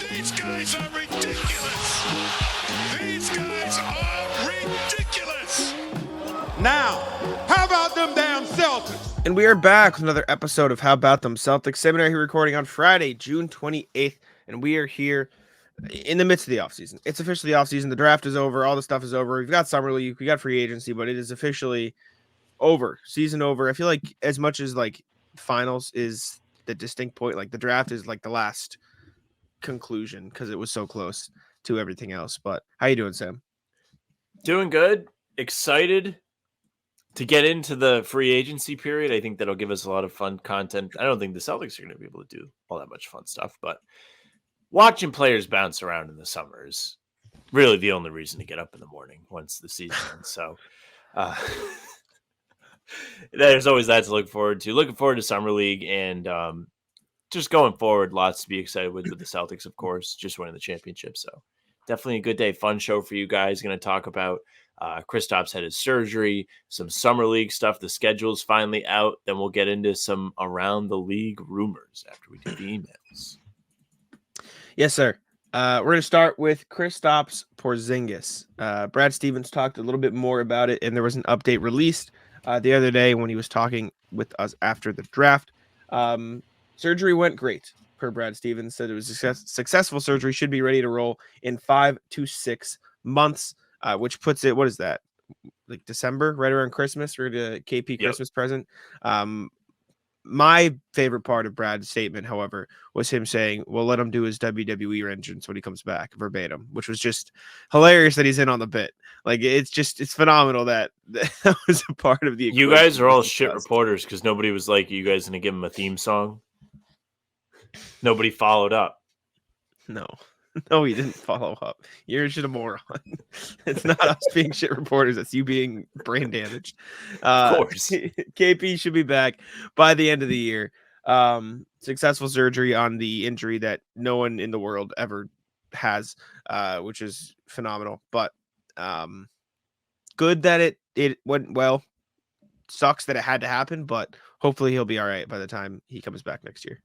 These guys are ridiculous. These guys are ridiculous. Now, how about them damn Celtics? And we are back with another episode of How About Them Celtics. Seminary here recording on Friday, June 28th, and we are here in the midst of the offseason. It's officially offseason. The draft is over. All the stuff is over. We've got Summer League. We got free agency, but it is officially over. Season over. I feel like as much as like finals is the distinct point, like the draft is like the last conclusion because it was so close to everything else. But how you doing, Sam? Doing good. Excited to get into the free agency period. I think that'll give us a lot of fun content. I don't think the Celtics are going to be able to do all that much fun stuff, but watching players bounce around in the summer is really the only reason to get up in the morning once the season ends. So there's always that to look forward to. Looking forward to Summer League and just going forward, lots to be excited with the Celtics, of course, just winning the championship. So definitely a good day. Fun show for you guys. Going to talk about Kristaps had his surgery, some Summer League stuff. The schedule's finally out. Then we'll get into some around the league rumors after we do the emails. Yes, sir. We're going to start with Kristaps Porzingis. Brad Stevens talked a little bit more about it, and there was an update released the other day when he was talking with us after the draft. Surgery went great, per Brad Stevens. Said it was a successful surgery, should be ready to roll in 5 to 6 months, which puts it, what is that, like December, right around Christmas, or the KP Christmas present. My favorite part of Brad's statement, however, was him saying, "We'll let him do his WWE entrance when he comes back," verbatim, which was just hilarious that he's in on the bit. Like, it's phenomenal that was a part of the equation. You guys are all shit reporters because nobody was like, "You guys gonna give him a theme song?" Nobody followed up. No, he didn't follow up. You're just a moron. It's not us being shit reporters. It's you being brain damaged. Of course. KP should be back by the end of the year. Successful surgery on the injury that no one in the world ever has, which is phenomenal. But good that it went well. Sucks that it had to happen, but hopefully he'll be all right by the time he comes back next year.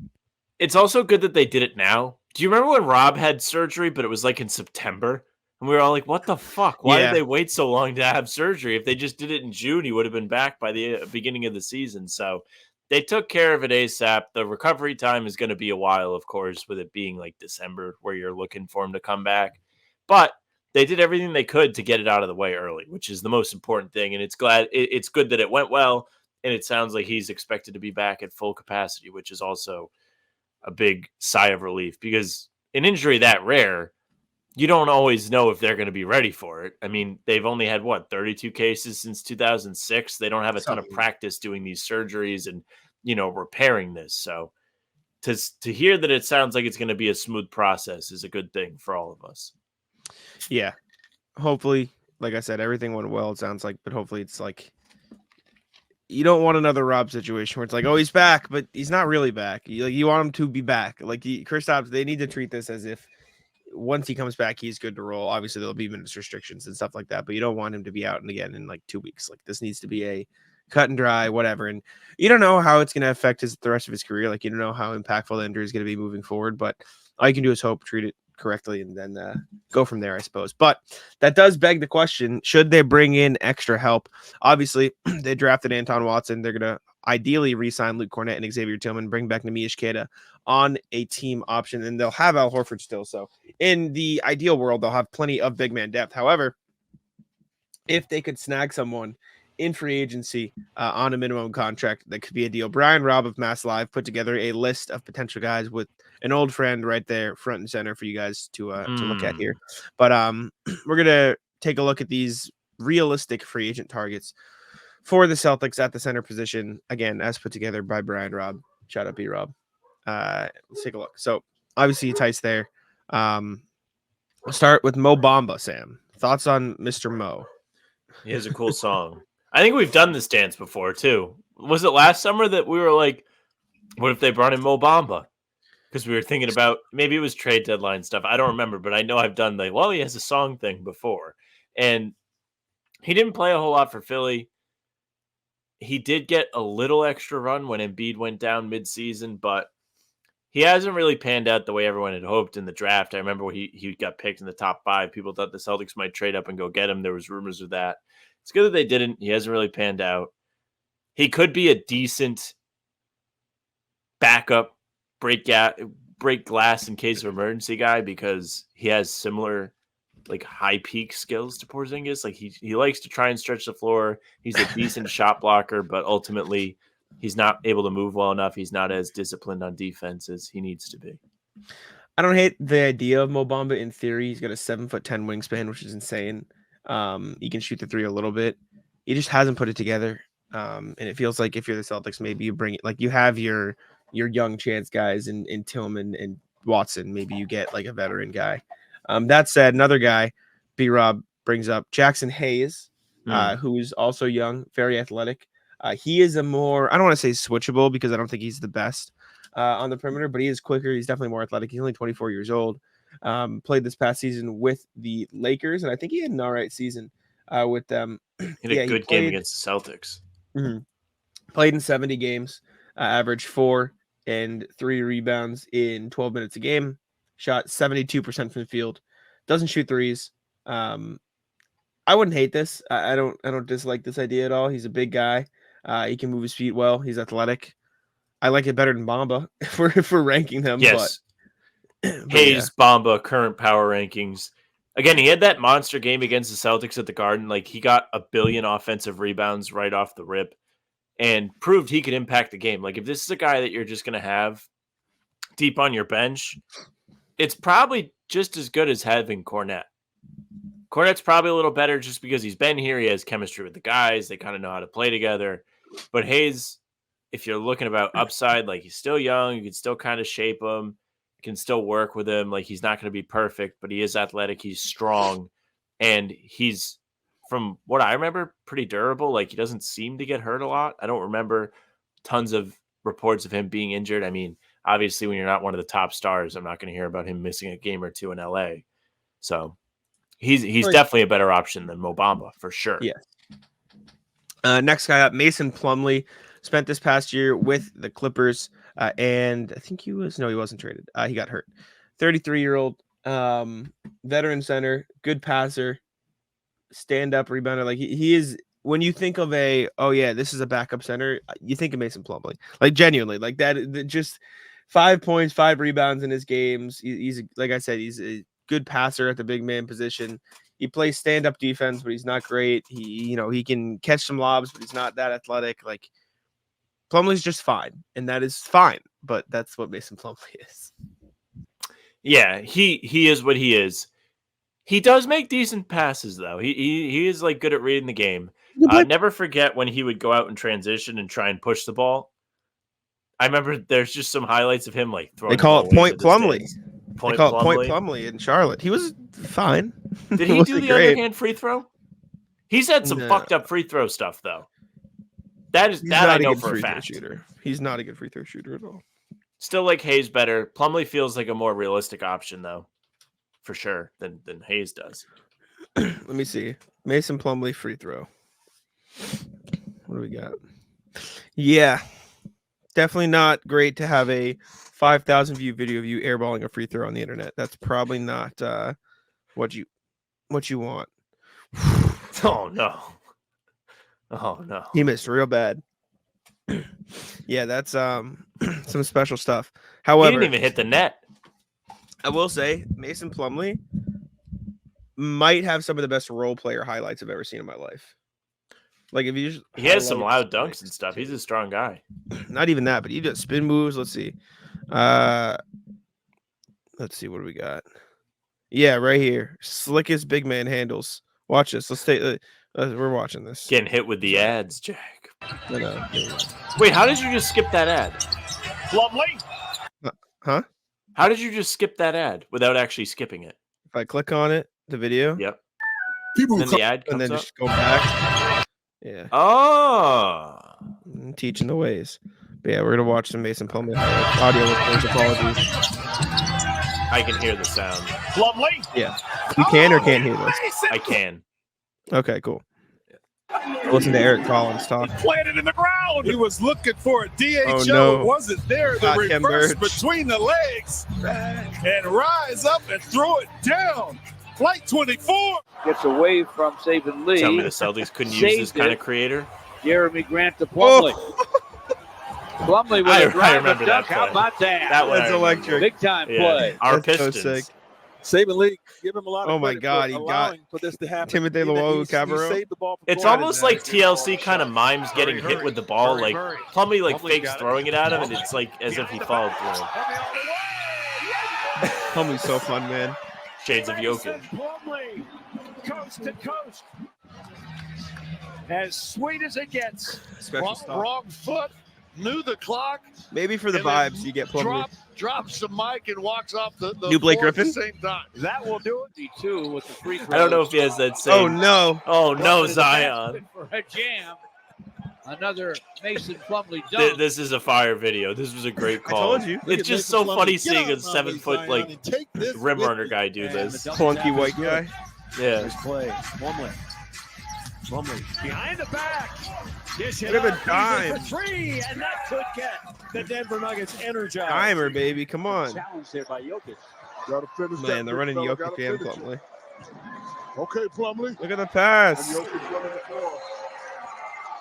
It's also good that they did it now. Do you remember when Rob had surgery, but it was like in September? And we were all like, what the fuck? Why did they wait so long to have surgery? If they just did it in June, he would have been back by the beginning of the season. So they took care of it ASAP. The recovery time is going to be a while, of course, with it being like December where you're looking for him to come back. But they did everything they could to get it out of the way early, which is the most important thing. And it's good that it went well. And it sounds like he's expected to be back at full capacity, which is also a big sigh of relief, because an injury that rare, you don't always know if they're going to be ready for it. I mean, they've only had 32 cases since 2006. They don't have a ton of practice doing these surgeries and, repairing this. So to hear that it sounds like it's going to be a smooth process is a good thing for all of us. Yeah. Hopefully, like I said, everything went well, it sounds like, but hopefully it's like, you don't want another Rob situation where it's like, oh, he's back, but he's not really back. You want him to be back. Like Kristaps, they need to treat this as if once he comes back, he's good to roll. Obviously, there'll be minutes restrictions and stuff like that, but you don't want him to be out and again in like 2 weeks. Like, this needs to be a cut and dry, whatever. And you don't know how it's going to affect the rest of his career. Like, you don't know how impactful the injury is going to be moving forward, but all you can do is hope, treat it correctly, and then go from there, I suppose. But that does beg the question, should they bring in extra help? Obviously, they drafted Anton Watson. They're going to ideally re-sign Luke Cornett and Xavier Tillman, bring back Nemi Ishketa on a team option, and they'll have Al Horford still. So in the ideal world, they'll have plenty of big man depth. However, if they could snag someone in free agency on a minimum contract, that could be a deal. Brian Robb of Mass Live put together a list of potential guys with an old friend right there front and center for you guys to look at here. But we're going to take a look at these realistic free agent targets for the Celtics at the center position, again, as put together by Brian Robb. Shout out B-Rob. Let's take a look. So obviously Tice there. We'll start with Mo Bamba, Sam. Thoughts on Mr. Mo? He has a cool song. I think we've done this dance before, too. Was it last summer that we were like, what if they brought in Mo Bamba? Because we were thinking about, maybe it was trade deadline stuff. I don't remember, but I know I've done he has a song thing before. And he didn't play a whole lot for Philly. He did get a little extra run when Embiid went down midseason, but he hasn't really panned out the way everyone had hoped in the draft. I remember when he got picked in the top 5. People thought the Celtics might trade up and go get him. There was rumors of that. It's good that they didn't. He hasn't really panned out. He could be a decent backup, break glass in case of emergency guy because he has similar like high peak skills to Porzingis. Like he likes to try and stretch the floor. He's a decent shot blocker, but ultimately he's not able to move well enough. He's not as disciplined on defense as he needs to be. I don't hate the idea of Mo Bamba in theory. He's got a 7'10" wingspan, which is insane. He can shoot the 3 a little bit. He just hasn't put it together. And it feels like if you're the Celtics, maybe you bring it like you have your young chance guys in Tillman and Watson. Maybe you get like a veteran guy. That said, another guy B-Rob brings up, Jackson Hayes, who's also young, very athletic. He is a more, I don't want to say switchable because I don't think he's the best on the perimeter, but he is quicker. He's definitely more athletic. He's only 24 years old. Played this past season with the Lakers, and I think he had an all right season with them. He had a good game against the Celtics. Played in 70 games, averaged 4 and 3 rebounds in 12 minutes a game. Shot 72% from the field. Doesn't shoot threes. I wouldn't hate this. I don't dislike this idea at all. He's a big guy. He can move his feet well. He's athletic. I like it better than Bamba if we're ranking them. Yes. But Hayes, yeah. Bamba, current power rankings. Again, he had that monster game against the Celtics at the Garden. Like he got 1 billion offensive rebounds right off the rip and proved he could impact the game. Like if this is a guy that you're just going to have deep on your bench, it's probably just as good as having Kornet. Kornet's probably a little better just because he's been here. He has chemistry with the guys. They kind of know how to play together. But Hayes, if you're looking about upside, like he's still young. You can still kind of shape him. You can still work with him. Like he's not going to be perfect, but he is athletic. He's strong. And he's, from what I remember, pretty durable. Like he doesn't seem to get hurt a lot. I don't remember tons of reports of him being injured. I mean, obviously, when you're not one of the top stars, I'm not going to hear about him missing a game or two in LA. So he's definitely a better option than Mo Bamba for sure. Yeah. Next guy up, Mason Plumlee, spent this past year with the Clippers, and I think he wasn't traded. He got hurt. 33-year-old veteran center, good passer, stand-up rebounder. Like he is. When you think of this is a backup center, you think of Mason Plumlee. Like genuinely, like that. Just 5 points, 5 rebounds in his games. He's like I said, he's a good passer at the big man position. He plays stand-up defense, but he's not great. He can catch some lobs, but he's not that athletic. Like Plumlee's just fine, and that is fine. But that's what Mason Plumlee is. Yeah, he is what he is. He does make decent passes, though. He is like good at reading the game. Never forget when he would go out and transition and try and push the ball. I remember there's just some highlights of him like throwing. They call it Point Plumlee. Point Plumlee in Charlotte. He was fine. Did he do the underhand free throw? He's had some fucked up free throw stuff though. He's that I know for a fact. Shooter. He's not a good free throw shooter at all. Still like Hayes better. Plumlee feels like a more realistic option though, for sure, than Hayes does. Let me see. Mason Plumlee free throw. What do we got? Yeah. Definitely not great to have a 5,000 view video of you airballing a free throw on the internet. That's probably not what you want. Oh no. Oh no. He missed real bad. Yeah, that's some special stuff. However, he didn't even hit the net. I will say Mason Plumlee might have some of the best role player highlights I've ever seen in my life. Like if you just he has some loud dunks and stuff. He's a strong guy. Not even that, but he does spin moves. Let's see. What do we got? Yeah, right here. Slickest big man handles. Watch this. Let's stay. We're watching this. Getting hit with the ads, Jack. No. Wait, how did you just skip that ad? Plumlee. Huh? How did you just skip that ad without actually skipping it? If I click on it, the video. Yep. Then the ad comes and then up. just go back. Yeah. Oh. I'm teaching the ways. But yeah, we're gonna watch some Mason Plumlee audio with apologies. I can hear the sound. Plumlee. Yeah. You can or can't hear this? I can. Okay, cool. Listen to Eric Collins talk. Planted in the ground. He was looking for a DHO. Oh, no. It wasn't there. The Got reverse Birch. between the legs. And rise up and throw it down. Flight 24. Gets away from Saban Lee. Tell me the Celtics couldn't use Saved this kind it. of creator. Jeremy Grant to Plumlee. Plumlee with a I drive remember and dunk. that How play. about that? That one I That's remember. electric. Big time Yeah. play. Our That's so Pistons. sick. Saban Lee, give him a lot of Oh my credit God, for he allowing got for this to happen. Timothy Being that Luau he Cabarrot. saved the ball from It's going almost out. like TLC kind of mimes getting hit with the ball. Like Plumlee like Plumlee fakes got it. throwing it at him, and it's like as if he followed through. Plumlee's so fun, man. Shades of Jokic. Plumlee, coast to coast. As sweet as it gets. Special stuff. Wrong foot. Knew the clock. Maybe for the And then vibes, you get Plumlee. Drops the mic and walks off the New Blake floor Griffin? at the same time. That will do it. 52 with the free throw. I don't know if he has that Oh same. no! Oh no, Zion! For a jam. Another Mason Plumlee dunk. This is a fire video. This was a great I call. told you. Look It's at just Mason so Plumlee. funny Get seeing out a of my 7 foot Zion, like and take this rim with runner you. guy do And this. the dunk Clunky tap white is good. guy. Yeah. Nice play. Plumlee. Behind the back. Dish it Look at up. the dime. Easy for three, and that could get the Denver Nuggets energized. Timer, baby, come on. Challenge there by Jokic. Gotta finish Man, that, they're running big fella. Jokic Gotta and finish it. Plumlee. Okay, Plumlee. Look at the And pass. Jokic running the floor.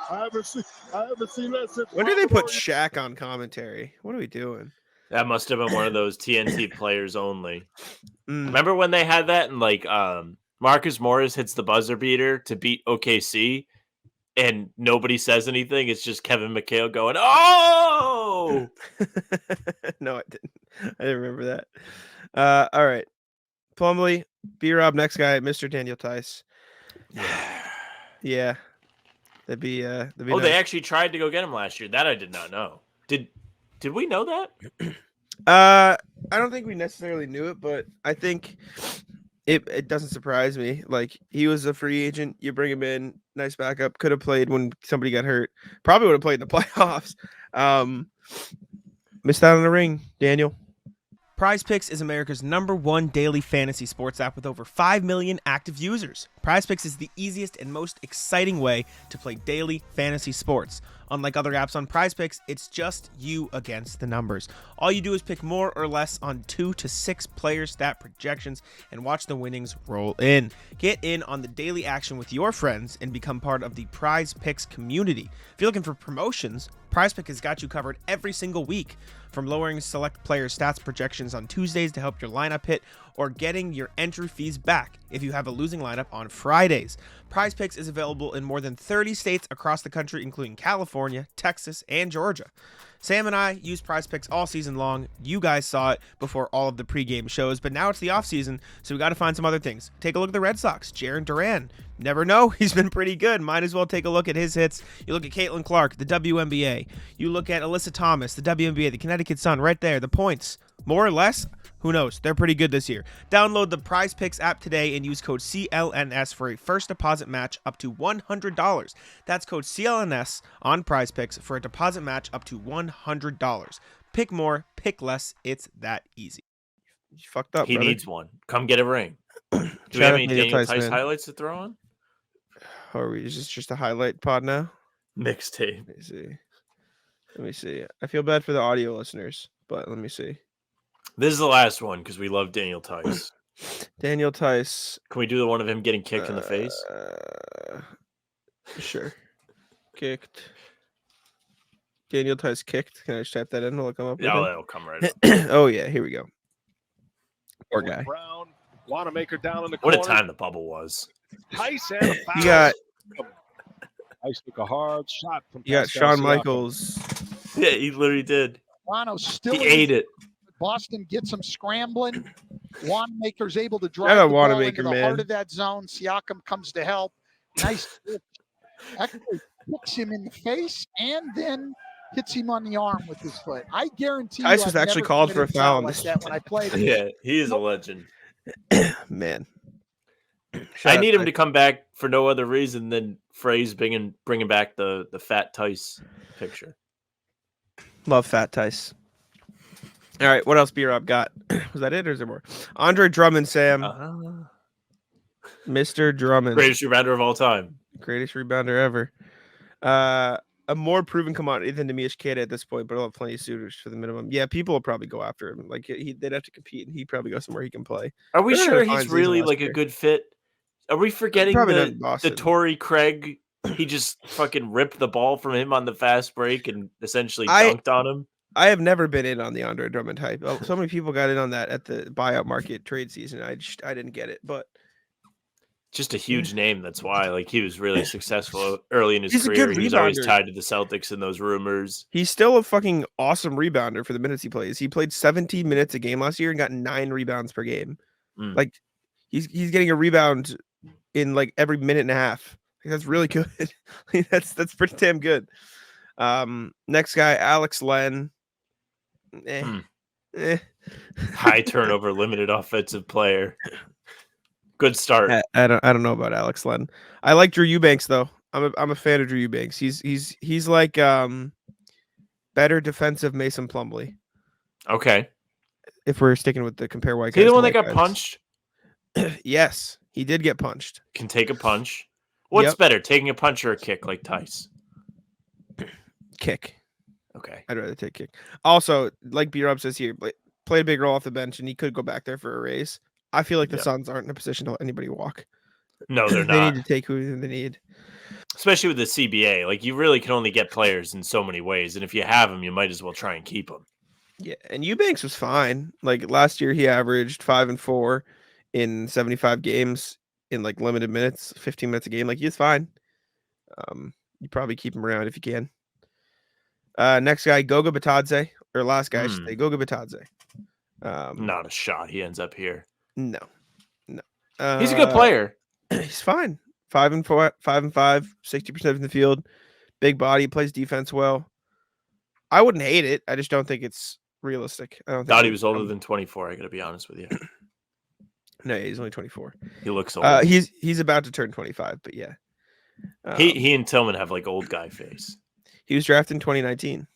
I haven't seen that since. When did they put Robert Shaq on commentary? What are we doing? That must have been one of those TNT players only. Mm. Remember when they had that and like Marcus Morris hits the buzzer beater to beat OKC and nobody says anything? It's just Kevin McHale going, "Oh!" No, I didn't. I didn't remember that. All right. Plumlee, B-Rob, next guy, Mr. Daniel Tice. Yeah. That'd be Oh, nice. they actually tried to go get him last year. That I did not know. Did we know that? I don't think we necessarily knew it, but I think it doesn't surprise me. Like, he was a free agent. You bring him in, nice backup. Could have played when somebody got hurt. Probably would have played in the playoffs. Missed out on the ring, Daniel. Prize Picks is America's #1 daily fantasy sports app with over 5 million active users. Prize Picks is the easiest and most exciting way to play daily fantasy sports. Unlike other apps on Prize Picks, it's just you against the numbers. All you do is pick more or less on 2 to 6 player stat projections and watch the winnings roll in. Get in on the daily action with your friends and become part of the Prize Picks community. If you're looking for promotions, Prize Pick has got you covered every single week. From lowering select player stats projections on Tuesdays to help your lineup hit, or getting your entry fees back if you have a losing lineup on Fridays. Prize Picks is available in more than 30 states across the country, including California, Texas, and Georgia. Sam and I use Prize Picks all season long. You guys saw it before all of the pregame shows, but now it's the offseason, so we got to find some other things. Take a look at the Red Sox. Jaron Duran. Never know. He's been pretty good. Might as well take a look at his hits. You look at Caitlin Clark, the WNBA. You look at Alyssa Thomas, the WNBA, the Connecticut Sun, right there. The points. More or less? Who knows? They're pretty good this year. Download the Prize Picks app today and use code CLNS for a first deposit match up to $100. That's code CLNS on Prize Picks for a deposit match up to $100. Pick more, pick less. It's that easy. You fucked up, He brother. needs one. Come get a ring. Do we Shout have out any Daniel Daniel Tice, Tice man. highlights to throw on? Is this just a highlight pod now? Mixtape. Let me see. I feel bad for the audio listeners, but let me see. This is the last one because we love Daniel Tice. Daniel Tice. Can we do the one of him getting kicked in the face? Sure. Kicked. Daniel Tice kicked. Can I just type that in? Will it come up? Yeah, with that'll come right up. it? Oh, yeah. Here we go. Poor guy. Brown, Wanamaker down in the What corner. a time the bubble was. Tice and a foul. You got Tice took a hard shot from you got Pascal Shawn Siakam. Michaels. Yeah, he literally did. Toronto still He ate it. Boston gets him scrambling. Wanamaker's able to Shout drive out the ball Wanamaker, into the man. heart of that zone. Siakam comes to help. Nice pitch. Actually kicks him in the face and then hits him on the arm with his foot. I guarantee Tice you was I've actually never called for a committed foul on like this. that when I played. Yeah, he is a legend. Man. I need him to come back for no other reason than Frey's bringing back the fat Tice picture. Love Fat Tice. All right, what else B-Rob got? Was that it or is there more? Andre Drummond, Sam. Mr. Drummond. Greatest rebounder of all time. Greatest rebounder ever. A more proven commodity than Nemish Kid at this point, but I'll have plenty of suitors for the minimum. Yeah, people will probably go after him. Like they'd have to compete, and he'd probably go somewhere he can play. Are we They're sure having a fine he's season really last like year. a good fit? Are we forgetting Probably not in the Boston. Torrey Craig? He just fucking ripped the ball from him on the fast break and essentially dunked on him. I have never been in on the Andre Drummond hype. So many people got in on that at the buyout market trade season. I didn't get it, but just a huge name. That's why, like, he was really successful early in his He's a career. good He was always rebounder. tied to the Celtics in those rumors. he's still a fucking awesome rebounder for the minutes he plays. He played 17 minutes a game last year and got 9 rebounds per game. Mm. Like he's getting a rebound in like every minute and a half. Like, that's really good. that's pretty damn good. Next guy, Alex Len. High turnover, limited offensive player. Good start. I don't know about Alex Len. I like Drew Eubanks though. I'm a fan of Drew Eubanks. He's like better defensive Mason Plumlee. Okay. If we're sticking with the compare white Is he guys the to one that white got guys. punched? Yes, he did get punched. Can take a punch. What's Yep. better, taking a punch or a kick like Tice? Kick. Okay. I'd rather take kick. Also, like B-Rob says here, played a big role off the bench, and he could go back there for a raise. I feel like the Yep. Suns aren't in a position to let anybody walk. No, they're They not. need to take who they need. Especially with the CBA. Like, you really can only get players in so many ways. And if you have them, you might as well try and keep them. Yeah, and Eubanks was fine. Like last year, he averaged 5 and 4 in 75 games in like limited minutes, 15 minutes a game. Like he's fine. You probably keep him around if you can. Next guy, Goga Batadze, or last guy, I should say, Goga Batadze. Not a shot. He ends up here. No. He's a good player. He's fine. 5 and 4, 5 and 5, 60% from the field. Big body, plays defense well. I wouldn't hate it. I just don't think it's realistic. I don't think Thought he was older than 24. I got to be honest with you. No, he's only 24. He looks old. He's about to turn 25, but yeah. He and Tillman have like old guy face. He was drafted in 2019.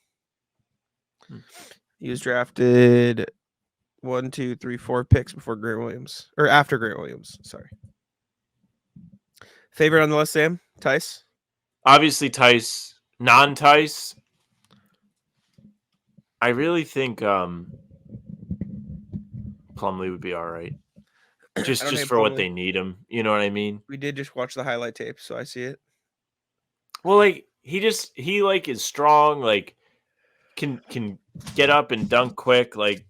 He was drafted 1, 2, 3, 4 picks before Grant Williams, or after Grant Williams. Sorry. Favorite on the list, Sam? Tice? Obviously, Tice. Non-Tice. I really think Plumlee would be all right. Just for what they need him. You know what I mean? We did just watch the highlight tape, so I see it. Well, like he like is strong, like can get up and dunk quick. Like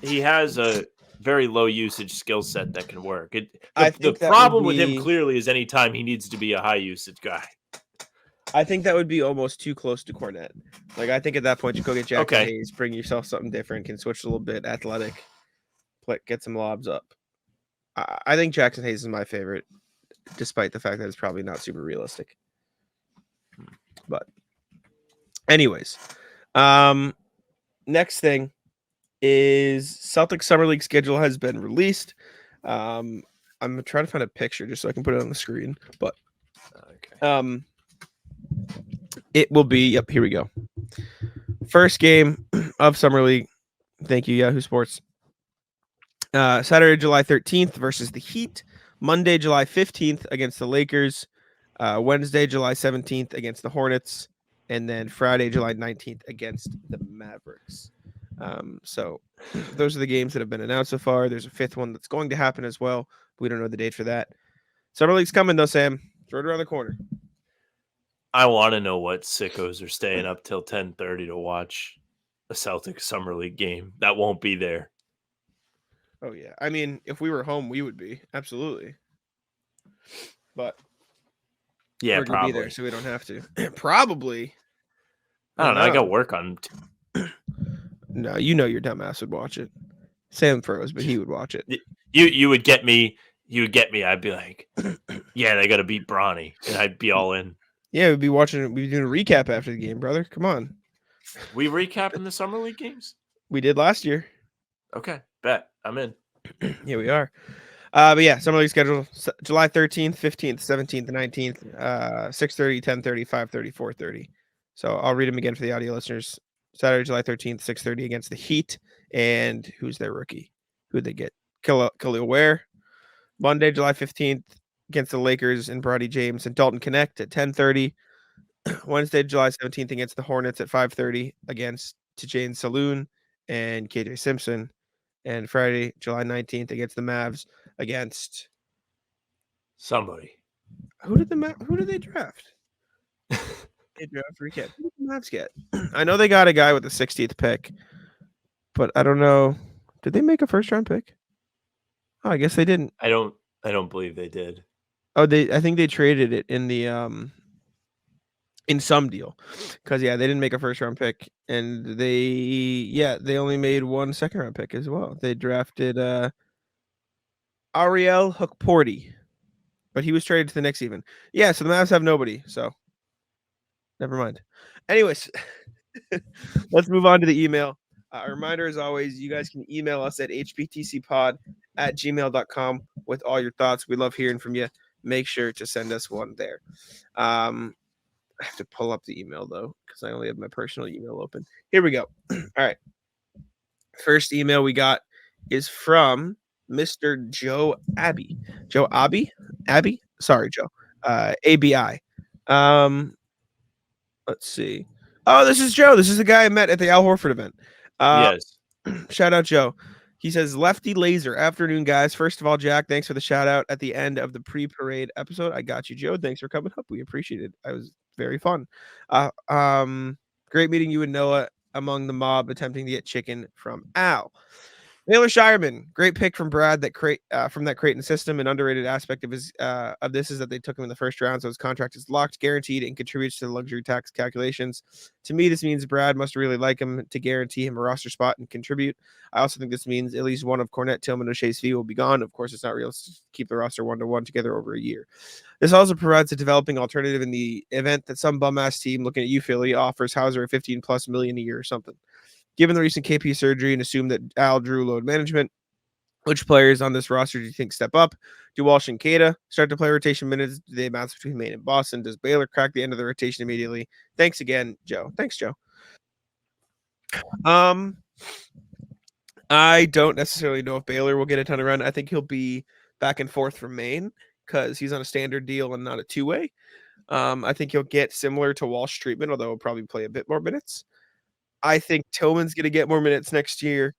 he has a very low usage skill set that can work. The problem with him clearly is anytime he needs to be a high usage guy. I think that would be almost too close to Cornette. Like I think at that point you go get Jackson Hayes, bring yourself something different, can switch a little bit, athletic, get some lobs up. I think Jackson Hayes is my favorite, despite the fact that it's probably not super realistic. But anyways, next thing is Celtics Summer League schedule has been released. I'm trying to find a picture just so I can put it on the screen, but it will be, yep, here we go. First game of Summer League. Thank you, Yahoo Sports. Saturday, July 13th versus the Heat. Monday, July 15th against the Lakers. Wednesday, July 17th against the Hornets. And then Friday, July 19th against the Mavericks. So those are the games that have been announced so far. There's a fifth one that's going to happen as well. We don't know the date for that. Summer League's coming though, Sam. It's right around the corner. I want to know what sickos are staying up till 10:30 to watch a Celtics Summer League game. That won't be there. Oh, yeah. I mean, if we were home, we would be. Absolutely. But yeah, we're probably. be there, so we don't have to. Probably. I don't know. I got work on. No, you know your dumbass would watch it. Sam froze, but he would watch it. You would get me. You would get me. I'd be like, yeah, they got to beat Bronny, and I'd be all in. Yeah, we'd be watching. We'd be doing a recap after the game, brother. Come on. We recapping the Summer League games? We did last year. Okay, bet. I'm in. Yeah, we are. But yeah, Summer League schedule July 13th, 15th, 17th, 19th, 6:30, 10:30, 5:30, 4:30. So I'll read them again for the audio listeners. Saturday, July 13th, 6:30 against the Heat. And who's their rookie? Who'd they get? Khalil Ware. Monday, July 15th, against the Lakers and Brodie James and Dalton Connect at 10:30. Wednesday, July 17th against the Hornets at 5:30 against Tajane Saloon and KJ Simpson. And Friday, July 19th against the Mavs against somebody. Who did they draft? They draft recap. Who did the Mavs get? I know they got a guy with the 60th pick, but I don't know. Did they make a first round pick? Oh, I guess they didn't. I don't believe they did. Oh, I think they traded it in the in some deal. Because they didn't make a first round pick, and they only made one second round pick as well. They drafted Ariel Hukporti, but he was traded to the Knicks even. Yeah, so the Mavs have nobody, so never mind. Anyways, let's move on to the email. A reminder, as always, you guys can email us at hptcpod@gmail.com with all your thoughts. We love hearing from you. Make sure to send us one there. I have to pull up the email, though, because I only have my personal email open. Here we go. All right. First email we got is from Mr. Joe Abbey. Joe Abbey? Abby? Sorry, Joe. ABI. Let's see. Oh, this is Joe. This is the guy I met at the Al Horford event. Yes. Shout out, Joe. He says, Lefty Laser. Afternoon, guys. First of all, Jack, thanks for the shout out at the end of the pre-parade episode. I got you, Joe. Thanks for coming up. We appreciate it. It was very fun. Great meeting you and Noah among the mob attempting to get chicken from Al. Baylor Shireman, great pick from Brad from that Creighton system. An underrated aspect of this is that they took him in the first round, so his contract is locked, guaranteed, and contributes to the luxury tax calculations. To me, this means Brad must really like him to guarantee him a roster spot and contribute. I also think this means at least one of Cornette, Tillman, O'Shea's fee will be gone. Of course, it's not realistic to keep the roster 1-to-1 together over a year. This also provides a developing alternative in the event that some bum-ass team looking at you, Philly, offers Hauser a $15+ million a year or something. Given the recent KP surgery and assume that Al drew load management, which players on this roster do you think step up? Do Walsh and Kada start to play rotation minutes? Do they bounce between Maine and Boston? Does Baylor crack the end of the rotation immediately? Thanks again, Joe. Thanks, Joe. I don't necessarily know if Baylor will get a ton of run. I think he'll be back and forth from Maine because he's on a standard deal and not a two-way. I think he'll get similar to Walsh treatment, although he'll probably play a bit more minutes. I think Tillman's going to get more minutes next year.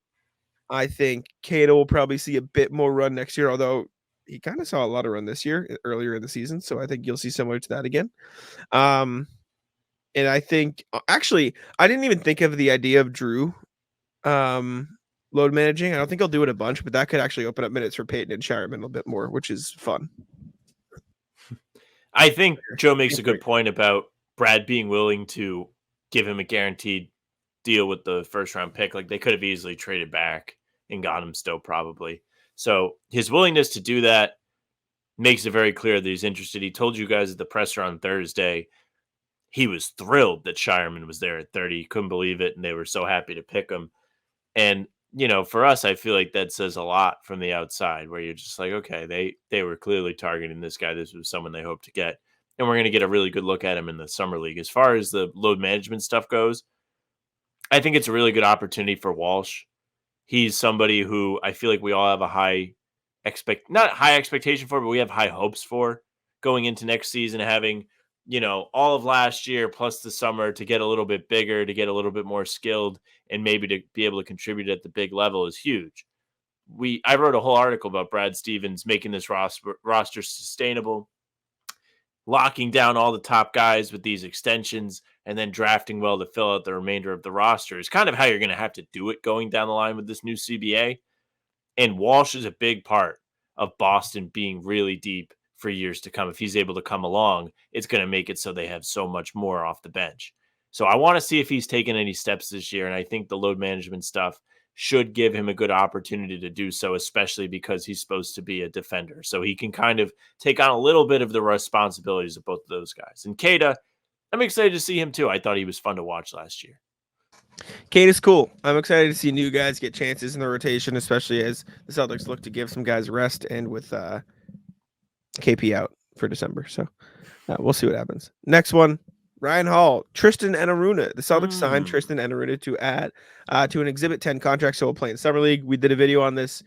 I think Cato will probably see a bit more run next year, although he kind of saw a lot of run this year earlier in the season. So I think you'll see similar to that again. And I think actually, I didn't even think of the idea of Drew load managing. I don't think he'll do it a bunch, but that could actually open up minutes for Peyton and Shireman a bit more, which is fun. I think Joe makes a good point about Brad being willing to give him a guaranteed deal with the first round pick. Like they could have easily traded back and got him still probably. So his willingness to do that makes it very clear that he's interested. He told you guys at the presser on Thursday, he was thrilled that Shireman was there at 30. He couldn't believe it. And they were so happy to pick him. And, for us, I feel like that says a lot from the outside where you're just like, okay, they were clearly targeting this guy. This was someone they hoped to get. And we're going to get a really good look at him in the summer league. As far as the load management stuff goes, I think it's a really good opportunity for Walsh. He's somebody who I feel like we all have a not high expectation for, but we have high hopes for going into next season, having, all of last year plus the summer to get a little bit bigger, to get a little bit more skilled, and maybe to be able to contribute at the big level is huge. I wrote a whole article about Brad Stevens making this roster sustainable, locking down all the top guys with these extensions, and then drafting well to fill out the remainder of the roster is kind of how you're going to have to do it going down the line with this new CBA. And Walsh is a big part of Boston being really deep for years to come. If he's able to come along, it's going to make it so they have so much more off the bench. So I want to see if he's taken any steps this year. And I think the load management stuff should give him a good opportunity to do so, especially because he's supposed to be a defender. So he can kind of take on a little bit of the responsibilities of both of those guys. And Kada, I'm excited to see him too. I thought he was fun to watch last year. Kate is cool. I'm excited to see new guys get chances in the rotation, especially as the Celtics look to give some guys rest and with KP out for December. So we'll see what happens. Next one, Ryan Hall, Tristan Enaruna. The Celtics signed Tristan Enaruna to add to an Exhibit 10 contract, so we'll play in Summer League. We did a video on this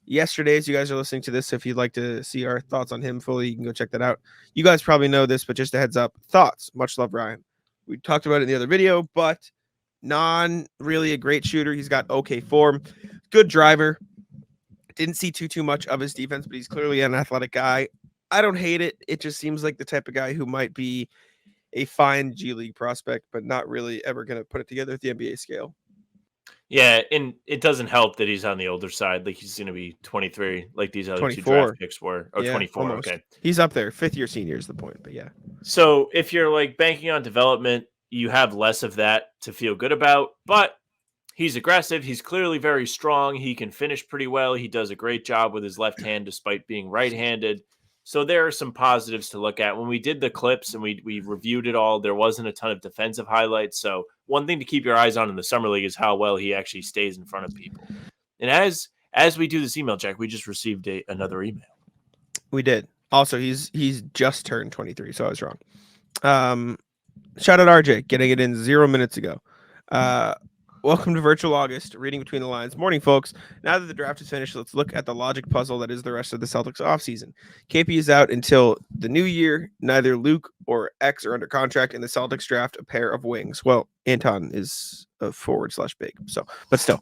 yesterday as you guys are listening to this. So if you'd like to see our thoughts on him fully, you can go check that out. You guys probably know this, but just a heads up, thoughts. Much love, Ryan. We talked about it in the other video, but really a great shooter. He's got okay form, good driver. Didn't see too much of his defense, but he's clearly an athletic guy. I don't hate it. It just seems like the type of guy who might be a fine G League prospect, but not really ever going to put it together at the NBA scale. Yeah, and it doesn't help that he's on the older side. Like he's going to be 23, like these other 24. two draft picks were. Oh, yeah, 24. Almost. Okay. He's up there. 5th-year senior is the point, but yeah. So if you're like banking on development, you have less of that to feel good about, but he's aggressive. He's clearly very strong. He can finish pretty well. He does a great job with his left hand despite being right-handed. So there are some positives to look at. When we did the clips and we reviewed it all, there wasn't a ton of defensive highlights. So one thing to keep your eyes on in the Summer League is how well he actually stays in front of people. And as we do this email check, we just received another email. We did. Also, he's just turned 23, so I was wrong. Shout out RJ, getting it in 0 minutes ago. Welcome to Virtual August, reading between the lines. Morning, folks. Now that the draft is finished, let's look at the logic puzzle that is the rest of the Celtics offseason. KP is out until the new year. Neither Luke or X are under contract, and the Celtics draft a pair of wings. Well, Anton is a forward/big, but still.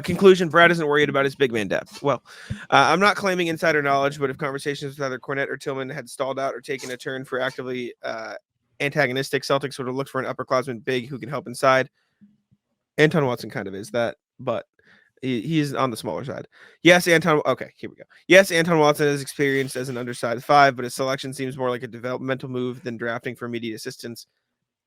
Conclusion, Brad isn't worried about his big man depth. Well, I'm not claiming insider knowledge, but if conversations with either Cornette or Tillman had stalled out or taken a turn for actively antagonistic, Celtics would have looked for an upperclassman big who can help inside. Anton Watson kind of is that, but he's on the smaller side. Yes, okay, here we go. Yes, Anton Watson is experienced as an undersized 5, but his selection seems more like a developmental move than drafting for immediate assistance.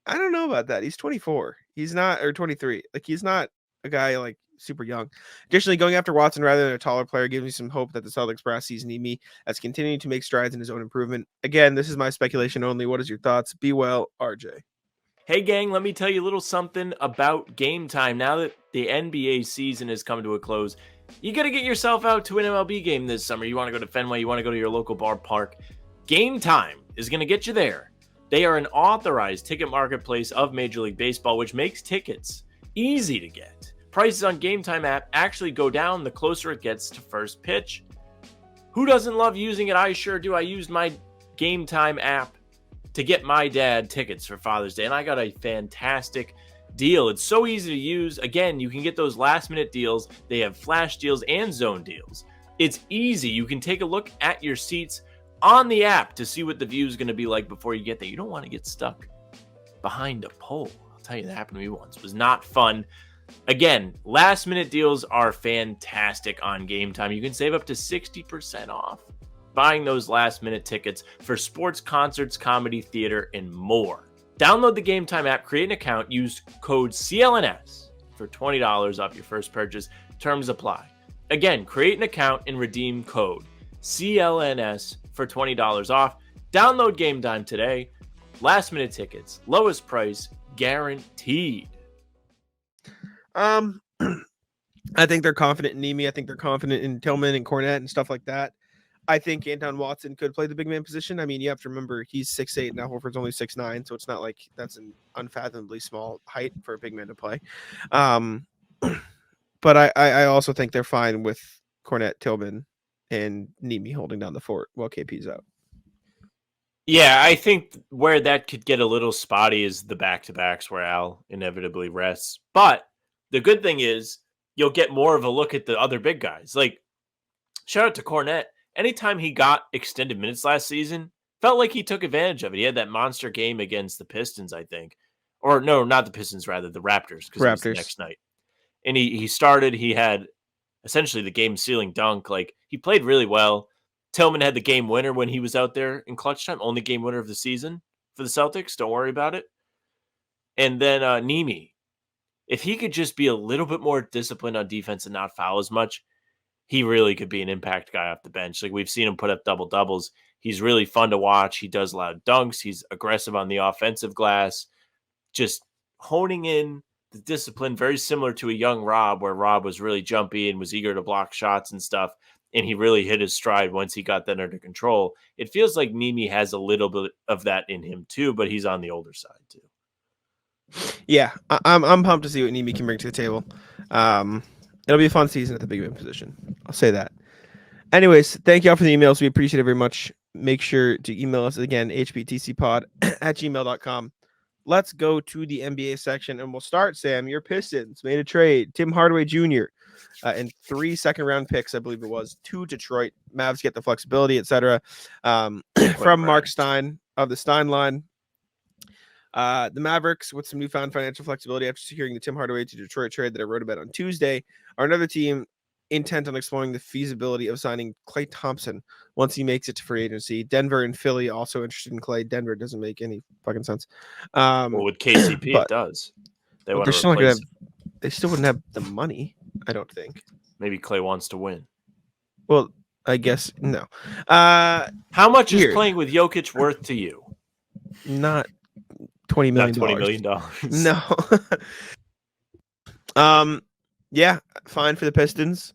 I don't know about that. He's 24. He's not, or 23. Like, he's not a guy like super young. Additionally, going after Watson rather than a taller player gives me some hope that the Celtics brass sees Nimi as continuing to make strides in his own improvement. Again, this is my speculation only. What is your thoughts? Be well, RJ. Hey, gang, let me tell you a little something about Game Time. Now that the NBA season has come to a close, you got to get yourself out to an MLB game this summer. You want to go to Fenway, you want to go to your local ballpark. Game Time is going to get you there. They are an authorized ticket marketplace of Major League Baseball, which makes tickets easy to get. Prices on Game Time app actually go down the closer it gets to first pitch. Who doesn't love using it? I sure do. I used my Game Time app to get my dad tickets for Father's Day, and I got a fantastic deal. It's so easy to use. Again, you can get those last-minute deals. They have flash deals and zone deals. It's easy. You can take a look at your seats on the app to see what the view is going to be like before you get there. You don't want to get stuck behind a pole. I'll tell you, that happened to me once. It was not fun. Again, last-minute deals are fantastic on Game Time. You can save up to 60% off buying those last-minute tickets for sports, concerts, comedy, theater, and more. Download the Game Time app, create an account, use code CLNS for $20 off your first purchase. Terms apply. Again, create an account and redeem code CLNS for $20 off. Download Game Time today. Last-minute tickets, lowest price, guaranteed. I think they're confident in Nemi. I think they're confident in Tillman and Cornette and stuff like that. I think Anton Watson could play the big man position. I mean, you have to remember he's 6'8", now Horford's only 6'9", so it's not like that's an unfathomably small height for a big man to play. But I also think they're fine with Cornette, Tillman, and Nemi holding down the fort while KP's out. Yeah, I think where that could get a little spotty is the back-to-backs where Al inevitably rests. But the good thing is you'll get more of a look at the other big guys. Like, shout out to Cornette. Anytime he got extended minutes last season, felt like he took advantage of it. He had that monster game against the Pistons, I think. Or no, not the Pistons, rather, the Raptors, because it was the next night. And he started, he had essentially the game-sealing dunk. Like, he played really well. Tillman had the game winner when he was out there in clutch time. Only game winner of the season for the Celtics. Don't worry about it. And then Nemi. If he could just be a little bit more disciplined on defense and not foul as much, he really could be an impact guy off the bench. Like, we've seen him put up double-doubles. He's really fun to watch. He does loud dunks. He's aggressive on the offensive glass. Just honing in the discipline, very similar to a young Rob, where Rob was really jumpy and was eager to block shots and stuff. And he really hit his stride once he got that under control. It feels like Nemi has a little bit of that in him too, but he's on the older side too. Yeah, I'm pumped to see what Nemi can bring to the table. It'll be a fun season at the big man position. I'll say that. Anyways, thank y'all for the emails. We appreciate it very much. Make sure to email us again, hbtcpod@gmail.com. Let's go to the NBA section, and we'll start, Sam. Your Pistons made a trade. Tim Hardaway Jr. And 3 second-round picks, I believe it was, to Detroit. Mavs get the flexibility, etc. From Mark Stein of the Stein line. The Mavericks, with some newfound financial flexibility after securing the Tim Hardaway to Detroit trade that I wrote about on Tuesday, are another team intent on exploring the feasibility of signing Klay Thompson once he makes it to free agency. Denver and Philly also interested in Klay. Denver doesn't make any fucking sense. Well, with KCP, but it does. They well, want to replace him. They still wouldn't have the money, I don't think. Maybe Klay wants to win. Well, I guess no. How much is playing with Jokic worth to you? Not $20 million. Not $20 million. No. Yeah, fine for the Pistons.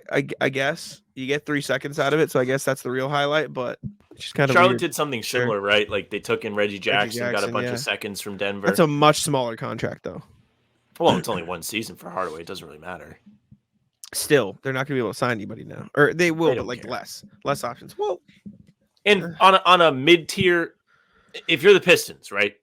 I guess you get 3 seconds out of it, so I guess that's the real highlight. But it's just kind of Charlotte weird. did something similar, right? Like they took in Reggie Jackson, got a bunch of seconds from Denver. That's a much smaller contract, though. Well, it's only 1 season for Hardaway. It doesn't really matter. Still, they're not going to be able to sign anybody now, or they will, but like care. less options. Well, and on a mid-tier, if you're the Pistons, right?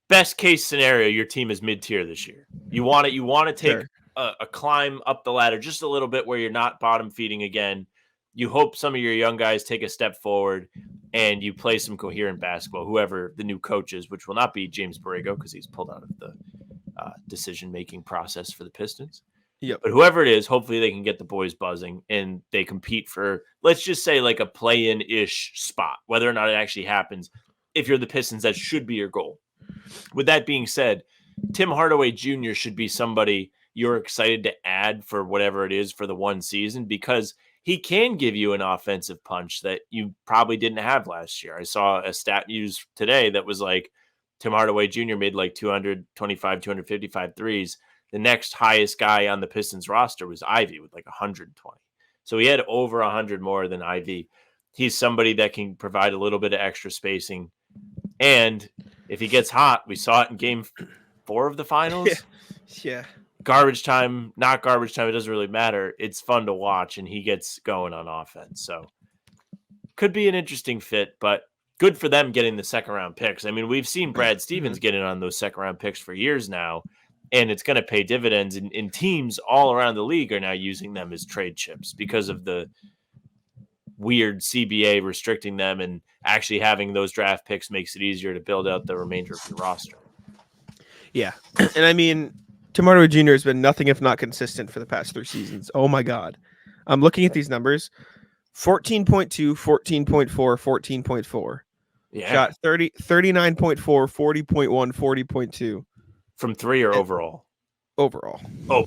Best case scenario, your team is mid-tier this year. You want to take a climb up the ladder just a little bit where you're not bottom feeding again. You hope some of your young guys take a step forward and you play some coherent basketball, whoever the new coach is, which will not be James Borrego because he's pulled out of the decision-making process for the Pistons. Yep. But whoever it is, hopefully they can get the boys buzzing and they compete for, let's just say, like a play-in-ish spot. Whether or not it actually happens, if you're the Pistons, that should be your goal. With that being said, Tim Hardaway Jr. should be somebody you're excited to add for whatever it is for the 1 season because he can give you an offensive punch that you probably didn't have last year. I saw a stat used today that was like Tim Hardaway Jr. made like 225, 255 threes. The next highest guy on the Pistons roster was Ivy with like 120. So he had over 100 more than Ivy. He's somebody that can provide a little bit of extra spacing. And if he gets hot, we saw it in game 4 of the finals. Yeah. Garbage time, not garbage time, it doesn't really matter. It's fun to watch, and he gets going on offense. So could be an interesting fit, but good for them getting the second-round picks. I mean, we've seen Brad Stevens get in on those second-round picks for years now, and it's going to pay dividends. And teams all around the league are now using them as trade chips because of the weird CBA restricting them, and actually having those draft picks makes it easier to build out the remainder of your roster. Yeah. And I mean, Tim Hardaway Jr. has been nothing if not consistent for the past 3 seasons. Oh my God. I'm looking at these numbers. 14.2, 14.4, 14.4. Yeah. Shot 39.4, 40.1, 40.2. From 3 or overall? Overall. Oh.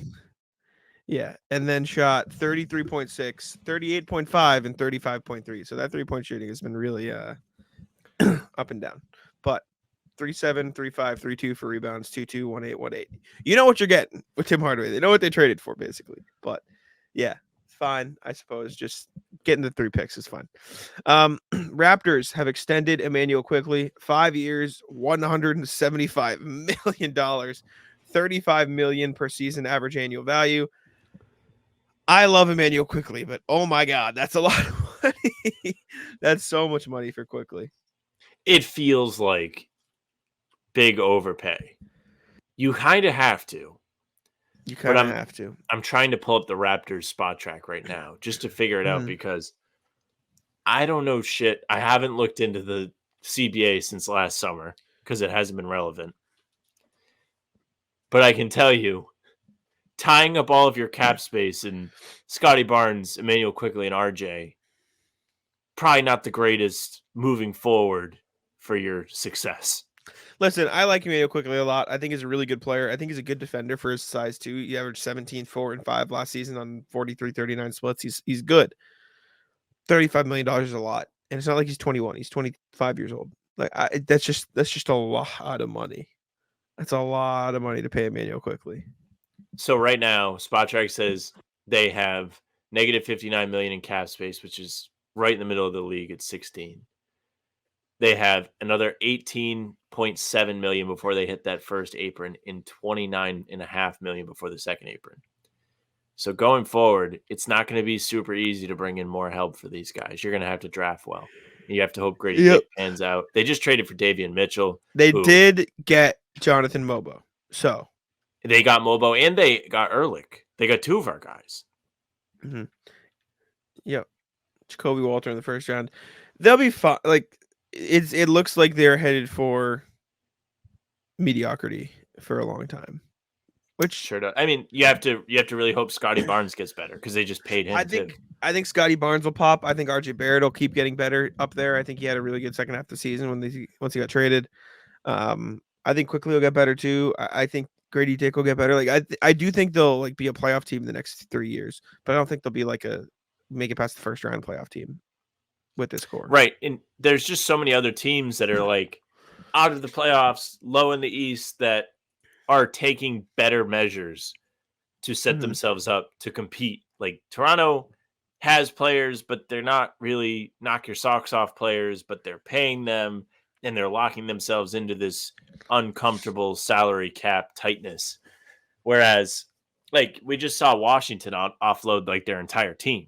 Yeah. And then shot 33.6, 38.5, and 35.3. So that 3-point shooting has been really up and down. But 3.7, 3.5, 3.2 for rebounds, 2.2, 1.8, 1.8. You know what you're getting with Tim Hardaway. They know what they traded for, basically. But yeah, fine, I suppose. Just getting the 3 picks is fine. Raptors have extended Immanuel Quickley 5 years, $175 million, $35 million per season average annual value. I love Immanuel Quickley, but oh my God, that's a lot of money. That's so much money for Quickley. It feels like big overpay. You kind of have to. You kind of have to. I'm trying to pull up the Raptors spot track right now just to figure it out because I don't know shit. I haven't looked into the CBA since last summer because it hasn't been relevant. But I can tell you, tying up all of your cap space in Scotty Barnes, Immanuel Quickley, and RJ, probably not the greatest moving forward for your success. Listen, I like Immanuel Quickley a lot. I think he's a really good player. I think he's a good defender for his size, too. He averaged 17, 4, and 5 last season on 43, 39 splits. He's good. $35 million is a lot. And it's not like he's 21. He's 25 years old. Like that's just a lot of money. That's a lot of money to pay Immanuel Quickley. So right now, Spotrac says they have negative $59 million in cap space, which is right in the middle of the league at 16. They have another $18.7 million before they hit that first apron and $29.5 million before the second apron. So going forward, it's not going to be super easy to bring in more help for these guys. You're going to have to draft well. You have to hope Grady Dick pans out. They just traded for Davion Mitchell. They did get Jonathan Mobo. So they got Mobo and they got Ehrlich. They got 2 of our guys. Mm-hmm. Yep. Jacoby Walter in the first round. They'll be fine. Like it looks like they're headed for mediocrity for a long time. Which sure does. I mean, you have to really hope Scotty Barnes gets better because they just paid him. I think Scotty Barnes will pop. I think RJ Barrett will keep getting better up there. I think he had a really good second half of the season once he got traded. I think Quickley will get better too. I think Grady Dick will get better. Like I do think they'll like be a playoff team the next 3 years, but I don't think they'll be like make it past the first round playoff team with this core. Right. And there's just so many other teams that are like out of the playoffs, low in the East, that are taking better measures to set themselves up to compete. Like Toronto has players, but they're not really knock your socks off players, but they're paying them and they're locking themselves into this uncomfortable salary cap tightness. Whereas like we just saw Washington offload like their entire team.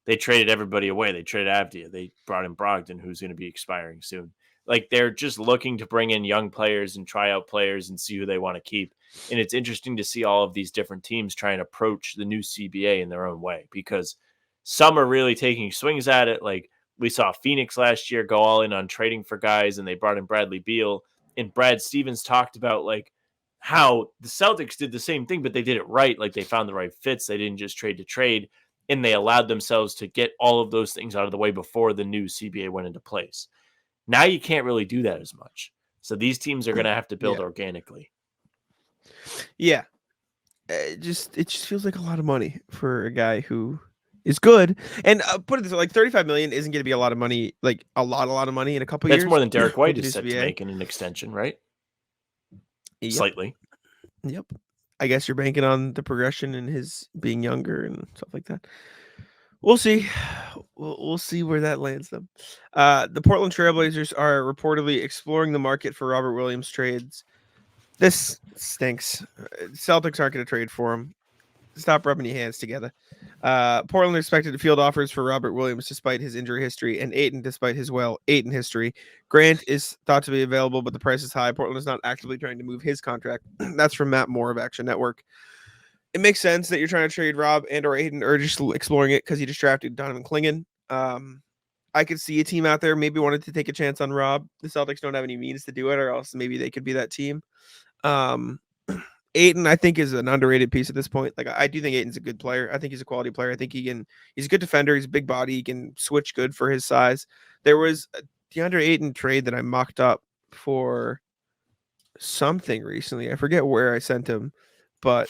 They traded everybody away. They traded Avdia. They brought in Brogdon, who's going to be expiring soon. Like they're just looking to bring in young players and try out players and see who they want to keep. And it's interesting to see all of these different teams try and approach the new CBA in their own way, because some are really taking swings at it. Like we saw Phoenix last year go all in on trading for guys, and they brought in Bradley Beal. And Brad Stevens talked about like how the Celtics did the same thing, but they did it right. Like they found the right fits. They didn't just trade to trade, and they allowed themselves to get all of those things out of the way before the new CBA went into place. Now you can't really do that as much. So these teams are going to have to build organically. Yeah. It just feels like a lot of money for a guy who is good. And put it this way, like $35 million isn't going to be a lot of money, like a lot of money in a couple years. That's more than Derek White is set to make in an extension, right? Yep. Slightly. Yep. I guess you're banking on the progression and his being younger and stuff like that. We'll see. We'll see where that lands them. The Portland Trailblazers are reportedly exploring the market for Robert Williams trades. This stinks. Celtics aren't going to trade for him. Stop rubbing your hands together. Portland expected to field offers for Robert Williams despite his injury history, and Ayton despite his Ayton history. Grant is thought to be available, but the price is high. Portland is not actively trying to move his contract. That's from Matt Moore of Action Network. It makes sense that you're trying to trade Rob and or Ayton, or just exploring it because you just drafted Donovan Clingan. I could see a team out there maybe wanted to take a chance on Rob. The Celtics don't have any means to do it, or else maybe they could be that team. Ayton, I think, is an underrated piece at this point. Like I do think Ayton's a good player. I think he's a quality player. I think he's a good defender. He's a big body. He can switch good for his size. There was a DeAndre Ayton trade that I mocked up for something recently. I forget where I sent him, but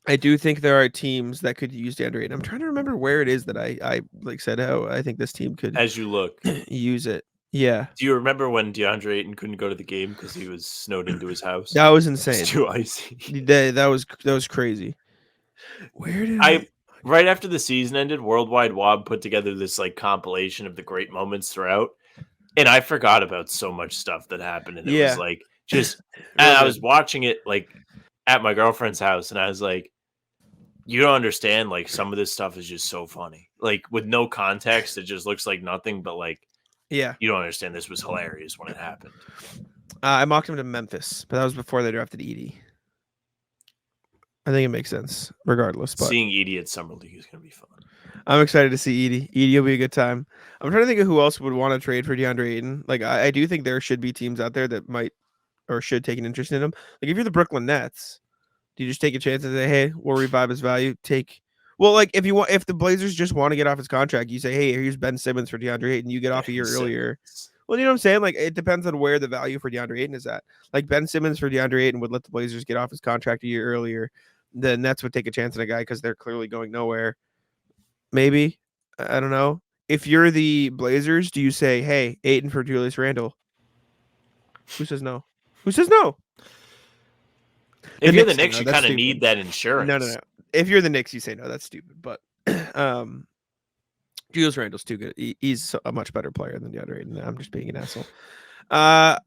I do think there are teams that could use DeAndre Ayton. I'm trying to remember where it is that I like said, oh, I think this team could, as you look, use it. Yeah. Do you remember when DeAndre Ayton couldn't go to the game because he was snowed into his house? That was insane. It was too icy. That was crazy. Where did I right after the season ended, Worldwide Wob put together this like compilation of the great moments throughout, and I forgot about so much stuff that happened. And it was like just, and I was watching it like at my girlfriend's house, and I was like, you don't understand. Like some of this stuff is just so funny. Like with no context, it just looks like nothing. But like, yeah, you don't understand. This was hilarious when it happened. I mocked him to Memphis, but that was before they drafted Edie. I think it makes sense, regardless. But seeing Edie at Summer League is going to be fun. I'm excited to see Edie. Edie will be a good time. I'm trying to think of who else would want to trade for DeAndre Ayton. Like I do think there should be teams out there that might or should take an interest in him. Like if you're the Brooklyn Nets, do you just take a chance and say, hey, we'll revive his value? Like if the Blazers just want to get off his contract, you say, hey, here's Ben Simmons for DeAndre Ayton. You get off a year earlier. Well, you know what I'm saying? Like it depends on where the value for DeAndre Ayton is at. Like Ben Simmons for DeAndre Ayton would let the Blazers get off his contract a year earlier. The Nets would take a chance on a guy because they're clearly going nowhere. Maybe. I don't know. If you're the Blazers, do you say, hey, Ayton for Julius Randle? Who says no? Who says no? If you're the Knicks, you kind of need that insurance. No. If you're the Knicks, you say no. That's stupid. But Julius Randle's too good. He's a much better player than DeAndre Ayton. I'm just being an asshole. Yeah.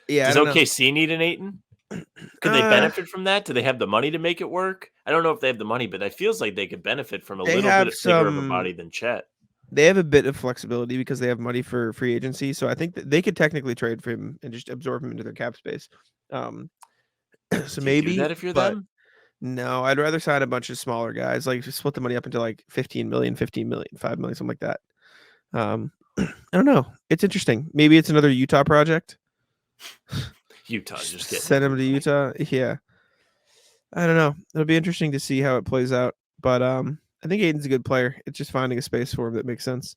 Does OKC need an Ayton? Could they benefit from that? Do they have the money to make it work? I don't know if they have the money, but it feels like they could benefit from a They little have bit bigger of a body than Chet. They have a bit of flexibility because they have money for free agency. So I think that they could technically trade for him and just absorb him into their cap space. So Do you do maybe that if you're but them? no, I'd rather sign a bunch of smaller guys, like just split the money up into like 15 million, 15 million, 5 million, something like that. I don't know. It's interesting. Maybe it's another Utah project. Utah's just getting Send him to Utah. Yeah. I don't know. It'll be interesting to see how it plays out. But I think Aiden's a good player. It's just finding a space for him that makes sense.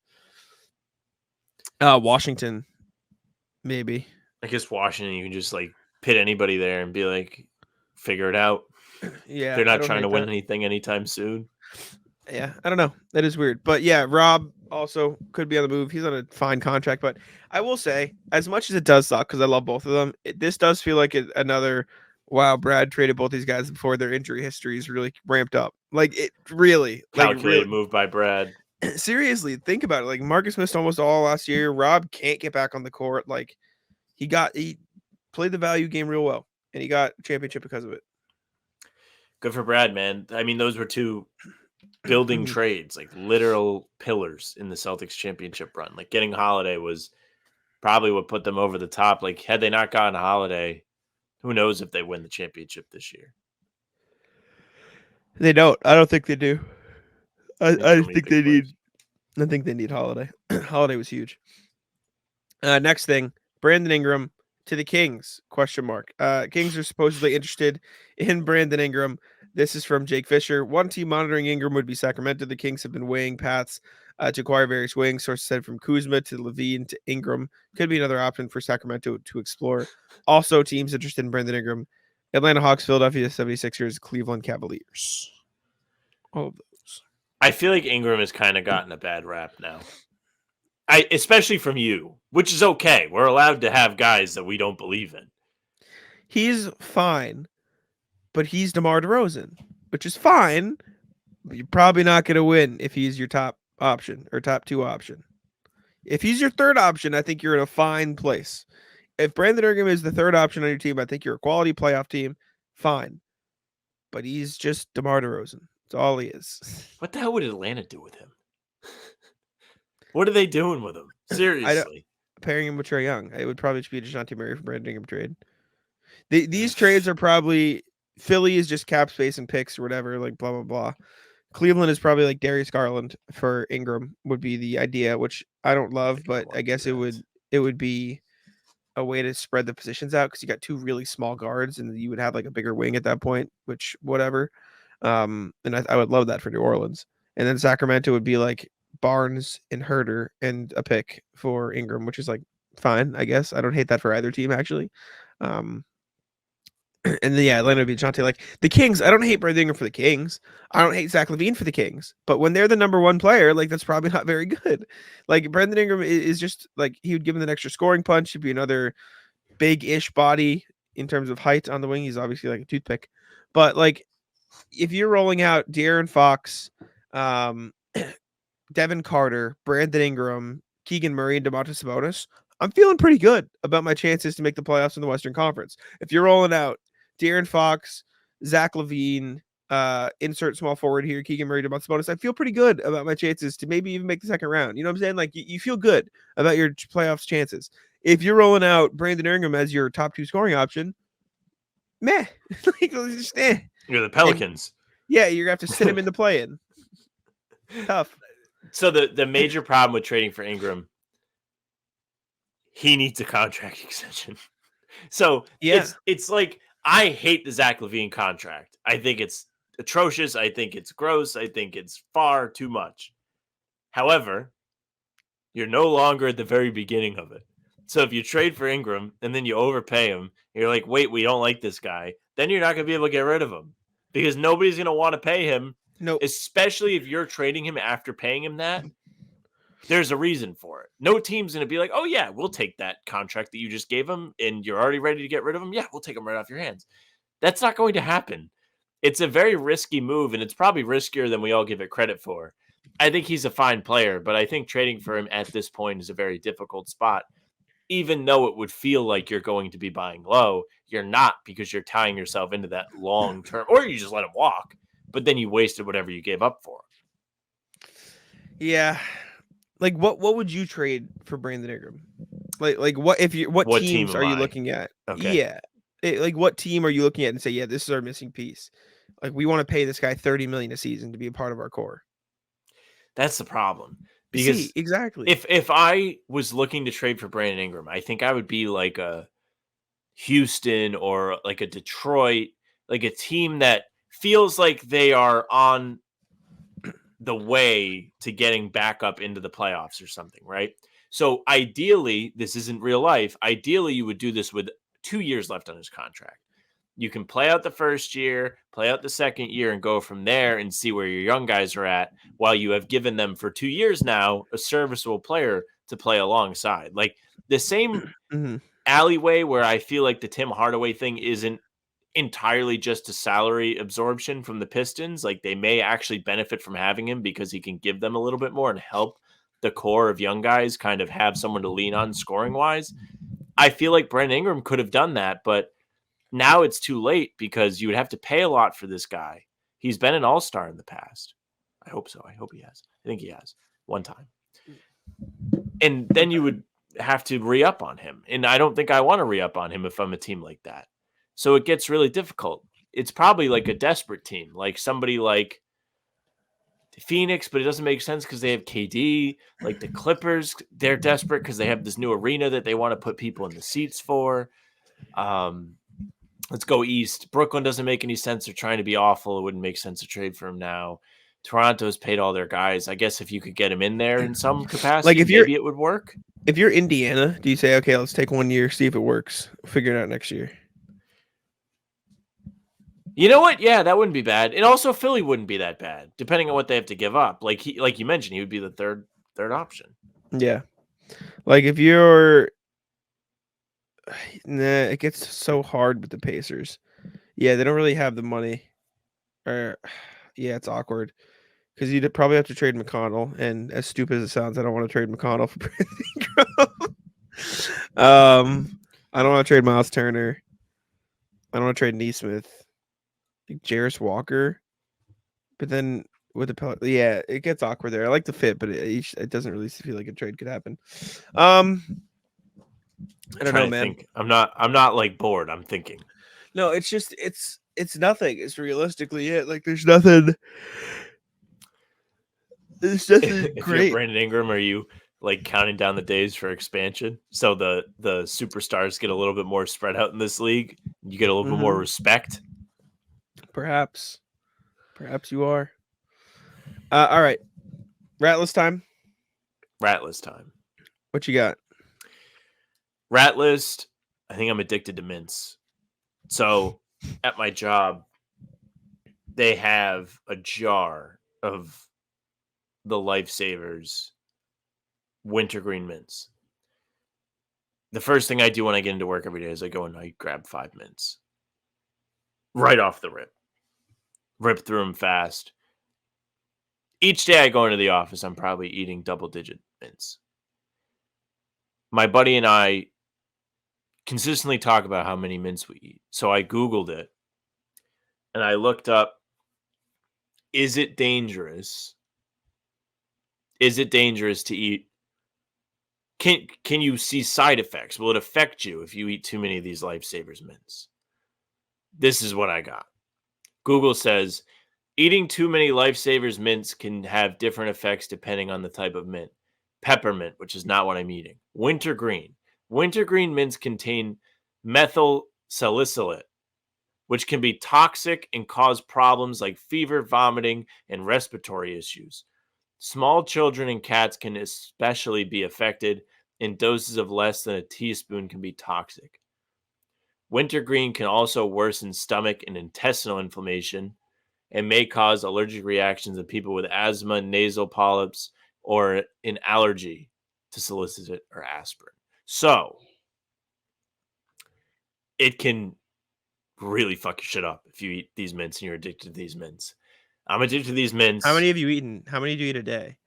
Washington, maybe. I guess Washington, you can just like pit anybody there and be like, figure it out. Yeah. They're I not don't trying hate to win that. anything anytime soon. Yeah, I don't know. That is weird. But yeah, Rob also could be on the move. He's on a fine contract. But I will say, as much as it does suck, because I love both of them, this does feel like another, wow, Brad traded both these guys before their injury histories really ramped up. Like, it really. Calculated move by Brad. Seriously, think about it. Like, Marcus missed almost all last year. Rob can't get back on the court. Like, he played the value game real well, and he got a championship because of it. Good for Brad, man. I mean, those were two building trades, like literal pillars in the Celtics championship run. Like getting Holiday was probably what put them over the top. Like had they not gotten Holiday, who knows if they win the championship this year? They don't. I don't think they do. I think they players. need. I think they need Holiday. Holiday was huge. Next thing, Brandon Ingram to the Kings? Question mark. Kings are supposedly interested in Brandon Ingram. This is from Jake Fisher. One team monitoring Ingram would be Sacramento. The Kings have been weighing paths to acquire various wings. Sources said from Kuzma to Levine to Ingram could be another option for Sacramento to explore. Also, teams interested in Brandon Ingram: Atlanta Hawks, Philadelphia 76ers, Cleveland Cavaliers. All of those. I feel like Ingram has kind of gotten a bad rap now. Especially from you, which is okay. We're allowed to have guys that we don't believe in. He's fine, but he's DeMar DeRozan, which is fine. But you're probably not going to win if he's your top option or top two option. If he's your third option, I think you're in a fine place. If Brandon Ingram is the third option on your team, I think you're a quality playoff team. Fine. But he's just DeMar DeRozan. That's all he is. What the hell would Atlanta do with him? What are they doing with him? Seriously. Pairing him with Trae Young. It would probably just be a DeJounte Murray for Brandon Ingram trade. These trades are probably Philly is just cap space and picks or whatever, like blah, blah, blah. Cleveland is probably like Darius Garland for Ingram would be the idea, which I don't love, but I guess it would be a way to spread the positions out because you got two really small guards and you would have like a bigger wing at that point, which whatever. And I would love that for New Orleans. And then Sacramento would be like Barnes and Herter and a pick for Ingram, which is like fine, I guess. I don't hate that for either team actually. And then, yeah, Atlanta would be DeJounte. Like the Kings, I don't hate Brandon Ingram for the Kings. I don't hate Zach LaVine for the Kings. But when they're the number one player, like that's probably not very good. Like Brandon Ingram is just like he would give him an extra scoring punch. He'd be another big-ish body in terms of height on the wing. He's obviously like a toothpick. But like if you're rolling out De'Aaron Fox, Devin Carter, Brandon Ingram, Keegan Murray, and Domantas Sabonis, I'm feeling pretty good about my chances to make the playoffs in the Western Conference. If you're rolling out De'Aaron Fox, Zach LaVine, insert small forward here, Keegan Murray, Domantas Sabonis, I feel pretty good about my chances to maybe even make the second round. You know what I'm saying? Like you feel good about your playoffs chances. If you're rolling out Brandon Ingram as your top two scoring option, meh. Like, just, eh. You're the Pelicans. And, yeah, you're gonna have to sit him in the play-in. Tough. So the major problem with trading for Ingram, he needs a contract extension. So yeah, it's like I hate the Zach LaVine contract. I think it's atrocious. I think it's gross. I think it's far too much. However, you're no longer at the very beginning of it. So if you trade for Ingram and then you overpay him, you're like, wait, we don't like this guy. Then you're not going to be able to get rid of him because nobody's going to want to pay him. No, Especially if you're trading him after paying him that. There's a reason for it. No team's going to be like, oh, yeah, we'll take that contract that you just gave him and you're already ready to get rid of him. Yeah, we'll take him right off your hands. That's not going to happen. It's a very risky move, and it's probably riskier than we all give it credit for. I think he's a fine player, but I think trading for him at this point is a very difficult spot. even though it would feel like you're going to be buying low, you're not, because you're tying yourself into that long term, or you just let him walk, but then you wasted whatever you gave up for him. Yeah. Like what would you trade for Brandon Ingram? Like what What team teams am are you I? looking at? Okay. Yeah. Like what team are you looking at and say, yeah, this is our missing piece. Like we want to pay this guy $30 million a season to be a part of our core. That's the problem. Because exactly. if I was looking to trade for Brandon Ingram, I think I would be like a Houston or like a Detroit, like a team that feels like they are on the way to getting back up into the playoffs or something, right? So ideally, this isn't real life. Ideally, you would do this with 2 years left on his contract. You can play out the first year, play out the second year, and go from there and see where your young guys are at, while you have given them for 2 years now a serviceable player to play alongside. Like the same alleyway where I feel like the Tim Hardaway thing isn't entirely just a salary absorption from the Pistons. Like they may actually benefit from having him because he can give them a little bit more and help the core of young guys kind of have someone to lean on scoring wise. I feel like Brandon Ingram could have done that, but now it's too late because you would have to pay a lot for this guy. He's been an all-star in the past. I hope so. I hope he has. I think he has one time. And then you would have to re-up on him. And I don't think I want to re-up on him if I'm a team like that. So it gets really difficult. It's probably like a desperate team, like somebody like Phoenix, but it doesn't make sense because they have KD. Like the Clippers, they're desperate because they have this new arena that they want to put people in the seats for. Let's go east. Brooklyn doesn't make any sense. They're trying to be awful. It wouldn't make sense to trade for him now. Toronto's paid all their guys. I guess if you could get him in there in some capacity, like if maybe it would work. If you're Indiana, do you say, okay, let's take 1 year, see if it works, figure it out next year? You know what? Yeah, that wouldn't be bad. And also Philly wouldn't be that bad, depending on what they have to give up. Like you mentioned, he would be the third option. Yeah. Like if you're it gets so hard with the Pacers. Yeah, they don't really have the money. Or yeah, it's awkward. Because you'd probably have to trade McConnell, and as stupid as it sounds, I don't want to trade McConnell for Brandon Ingram. I don't want to trade Miles Turner. I don't want to trade Neesmith. Like Jarris Walker. But then with the yeah, it gets awkward there. I like the fit, but it doesn't really feel like a trade could happen. I don't know, man. I'm not like bored. I'm thinking. No, it's just it's nothing. It's realistically it. Like there's nothing. It's nothing great. Brandon Ingram, are you like counting down the days for expansion so the superstars get a little bit more spread out in this league? You get a little bit more respect. Perhaps you are. All right, Ratless time. What you got? Rat list. I think I'm addicted to mints. So at my job, they have a jar of the Lifesavers wintergreen mints. The first thing I do when I get into work every day is I go and I grab 5 mints. Right off the rip. Rip through them fast. Each day I go into the office, I'm probably eating double-digit mints. My buddy and I consistently talk about how many mints we eat. So I Googled it and I looked up, is it dangerous? Is it dangerous to eat? Can you see side effects? Will it affect you if you eat too many of these Lifesavers mints? This is what I got. Google says, eating too many Lifesavers mints can have different effects depending on the type of mint. Peppermint, which is not what I'm eating. Wintergreen. Wintergreen mints contain methyl salicylate, which can be toxic and cause problems like fever, vomiting, and respiratory issues. Small children and cats can especially be affected, and doses of less than a teaspoon can be toxic. Wintergreen can also worsen stomach and intestinal inflammation and may cause allergic reactions in people with asthma, nasal polyps, or an allergy to salicylate or aspirin. So it can really fuck your shit up if you eat these mints and you're addicted to these mints. I'm addicted to these mints. How many have you eaten? How many do you eat a day?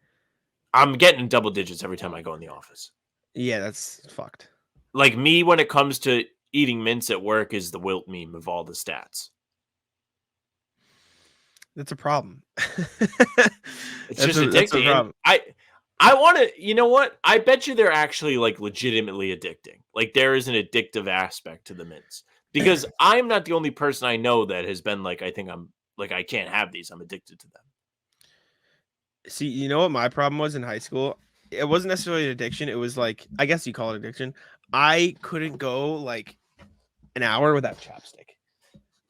I'm getting double digits every time I go in the office. Yeah, that's fucked. Like me, when it comes to eating mints at work, is the Wilt meme of all the stats. That's a problem. It's just that's a addicting. problem. And I want to, you know what? I bet you they're actually like legitimately addicting. Like there is an addictive aspect to the mints because I'm not the only person I know that has been like, I think I'm like, I can't have these. I'm addicted to them. See, you know what my problem was in high school? It wasn't necessarily an addiction. It was like, I guess you call it addiction. I couldn't go like an hour without chapstick.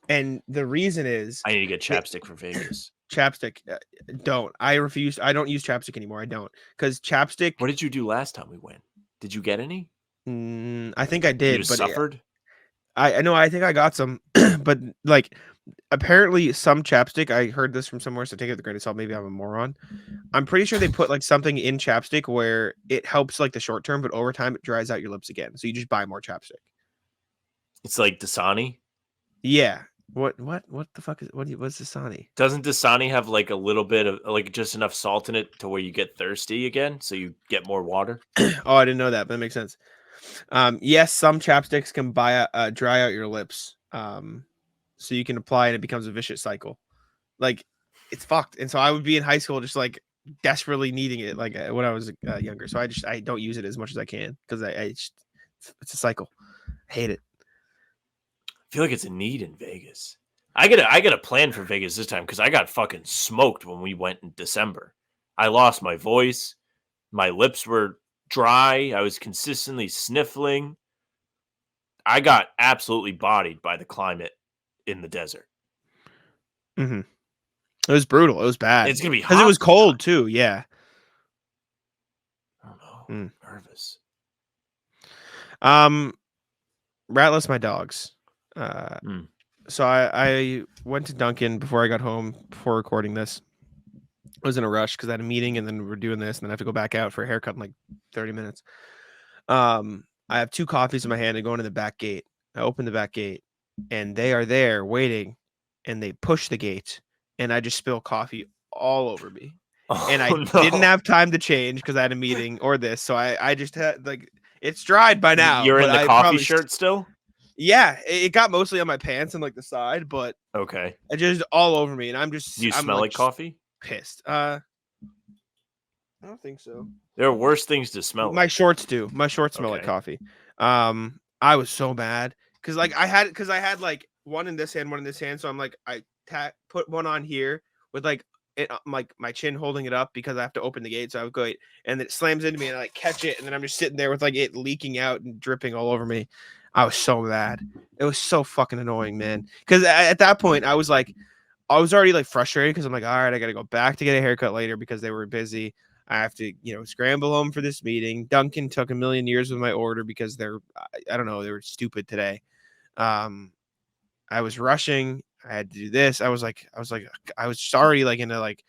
And the reason is I need to get chapstick for Vegas. chapstick. Don't. I refuse. I don't use chapstick anymore. I don't. Because chapstick. What did you do last time we went? Did you get any? I think I did. You but suffered? I know. I think I got some. But like, apparently some chapstick, I heard this from somewhere, so take it with a grain of salt. Maybe I'm a moron. I'm pretty sure they put like something in chapstick where it helps like the short term, but over time it dries out your lips again. So you just buy more chapstick. It's like Dasani. Yeah. What the fuck is what's Dasani? Doesn't Dasani have like a little bit of like just enough salt in it to where you get thirsty again, so you get more water? Oh, I didn't know that, but that makes sense. Yes, some chapsticks can dry out your lips. So you can apply and it becomes a vicious cycle. Like it's fucked. And so I would be in high school just like desperately needing it, like when I was younger. So I don't use it as much as I can because it's a cycle. I hate it. I feel like it's a need in Vegas. I get a plan for Vegas this time because I got fucking smoked when we went in December. I lost my voice. My lips were dry. I was consistently sniffling. I got absolutely bodied by the climate in the desert. Mm-hmm. It was brutal. It was bad. It's gonna be because it was cold too. Yeah. I don't know. Nervous. Ratless my dogs. So I went to Dunkin' before I got home before recording this. I was in a rush because I had a meeting and then we're doing this and then I have to go back out for a haircut in like 30 minutes. I have 2 coffees in my hand and go into the back gate. I open the back gate and they are there waiting and they push the gate and I just spill coffee all over me. And I didn't have time to change because I had a meeting or this. So I just had like, it's dried by now. You're in the coffee shirt still? Yeah, it got mostly on my pants and like the side, but okay, it just all over me, and I'm just. Do you I'm smell like coffee? Pissed. I don't think so. There are worse things to smell. My shorts do. My shorts smell like coffee. I was so mad because like I had like one in this hand, one in this hand, so I'm like I put one on here with like it like my chin holding it up because I have to open the gate, so I would go and then it slams into me and I like catch it, and then I'm just sitting there with like it leaking out and dripping all over me. I was so mad. It was so fucking annoying, man. Because at that point, I was already like frustrated because I'm like, all right, I got to go back to get a haircut later because they were busy. I have to, scramble home for this meeting. Dunkin' took a million years with my order because I don't know, they were stupid today. I was rushing. I had to do this. I was just already like in a like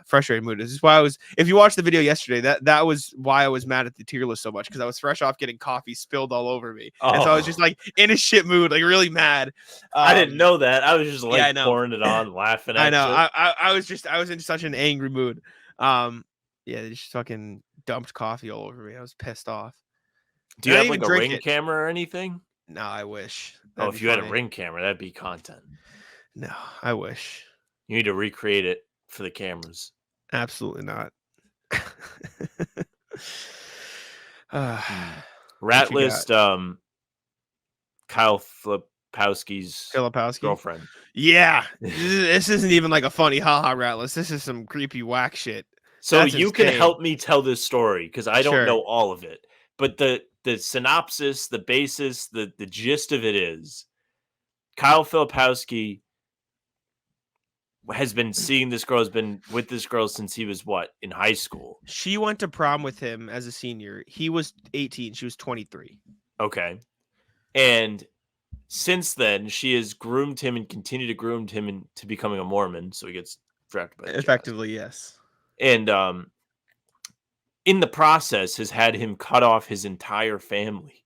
frustrated mood. This is why if you watched the video yesterday, that was why I was mad at the tier list so much because I was fresh off getting coffee spilled all over me. And so I was just like in a shit mood, like really mad. I didn't know that. I was just like pouring it on, laughing at I know. it. I was in such an angry mood. They just fucking dumped coffee all over me. I was pissed off. Do you have like a Ring camera or anything? No, I wish. That'd if you funny. Had a Ring camera, that'd be content. No, I wish. You need to recreate it for the cameras. Absolutely not. Rat list Kyle Filipowski's girlfriend. Yeah. This isn't even like a funny haha rat list. This is some creepy whack shit. So that's you insane. Can help me tell this story because I don't know all of it. But the synopsis, the basis, the gist of it is Kyle Filipowski has been seeing this girl, has been with this girl since he was in high school. She went to prom with him as a senior. He was 18. She was 23. Okay. And since then, she has groomed him and continued to groom him into becoming a Mormon. So he gets drafted by the effectively, yes. And in the process has had him cut off his entire family.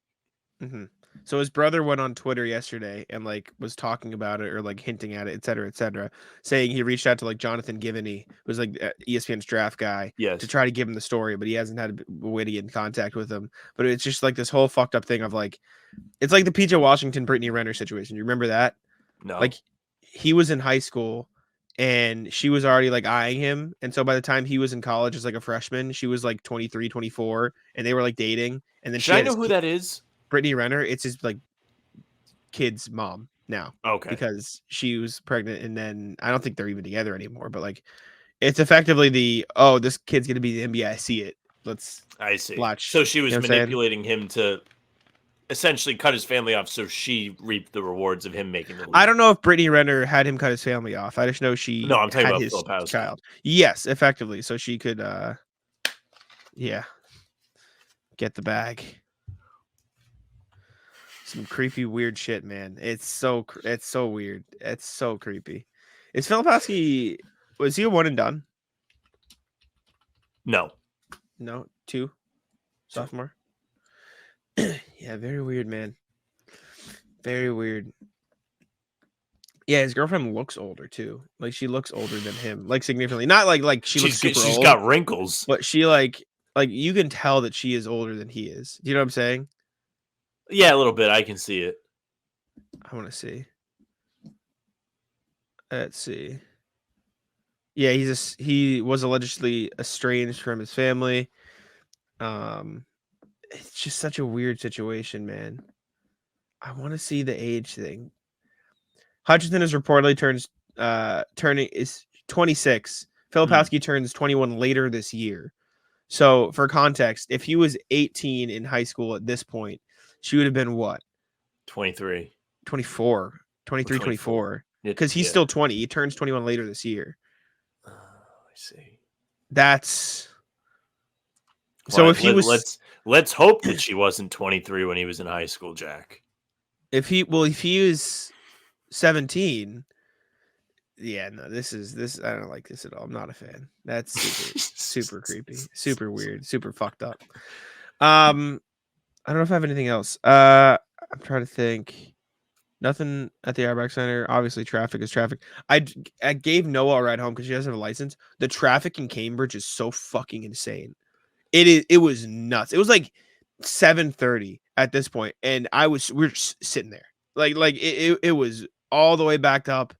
Mm-hmm. So his brother went on Twitter yesterday and like was talking about it or like hinting at it, et cetera, saying he reached out to like Jonathan Givney, who's like ESPN's draft guy, Yes. to try to give him the story, but he hasn't had a way to get in contact with him. But it's just like this whole fucked up thing of like, it's like the PJ Washington, Brittany Renner situation. You remember that? No. Like he was in high school and she was already like eyeing him. And so by the time he was in college as like a freshman, she was like 23, 24, and they were like dating. And then Should I know who that is? Brittany Renner. It's his like kid's mom now. Okay. Because she was pregnant and then I don't think they're even together anymore. But like it's effectively this kid's gonna be the NBA. I see it. I see. Watch. So she was You know what I'm manipulating him to essentially cut his family off so she reaped the rewards of him making the league. I don't know if Brittany Renner had him cut his family off. I just know she I'm talking had about his Filipowski. child. Yes, effectively. So she could get the bag. Some creepy, weird shit, man. It's so weird. It's so creepy. Is Filipowski, was he a one and done? No. No, 2 sophomore. Yeah, very weird, man. Very weird. Yeah, his girlfriend looks older too. Like she looks older than him, like significantly. Not like she looks super old. She's got wrinkles, but she like you can tell that she is older than he is. Do you know what I'm saying? Yeah, a little bit. I can see it. I want to see. Let's see. Yeah, he was allegedly estranged from his family. It's just such a weird situation, man. I want to see the age thing. Hutchinson is reportedly is 26. Filipowski turns 21 later this year. So for context, if he was 18 in high school at this point, she would have been what? 23. 24. 23, 24. Because he's still 20. He turns 21 later this year. I see. That's so if he was let's hope that she wasn't 23 when he was in high school, Jack. If he was 17, yeah, no, this I don't like this at all. I'm not a fan. That's super creepy, super weird, super fucked up. I don't know if I have anything else. I'm trying to think. Nothing at the Airbag Center. Obviously, traffic is traffic. I gave Noah a ride home because she doesn't have a license. The traffic in Cambridge is so fucking insane. It was nuts. It was like 7:30 at this point, and we're just sitting there. Like it was all the way backed up.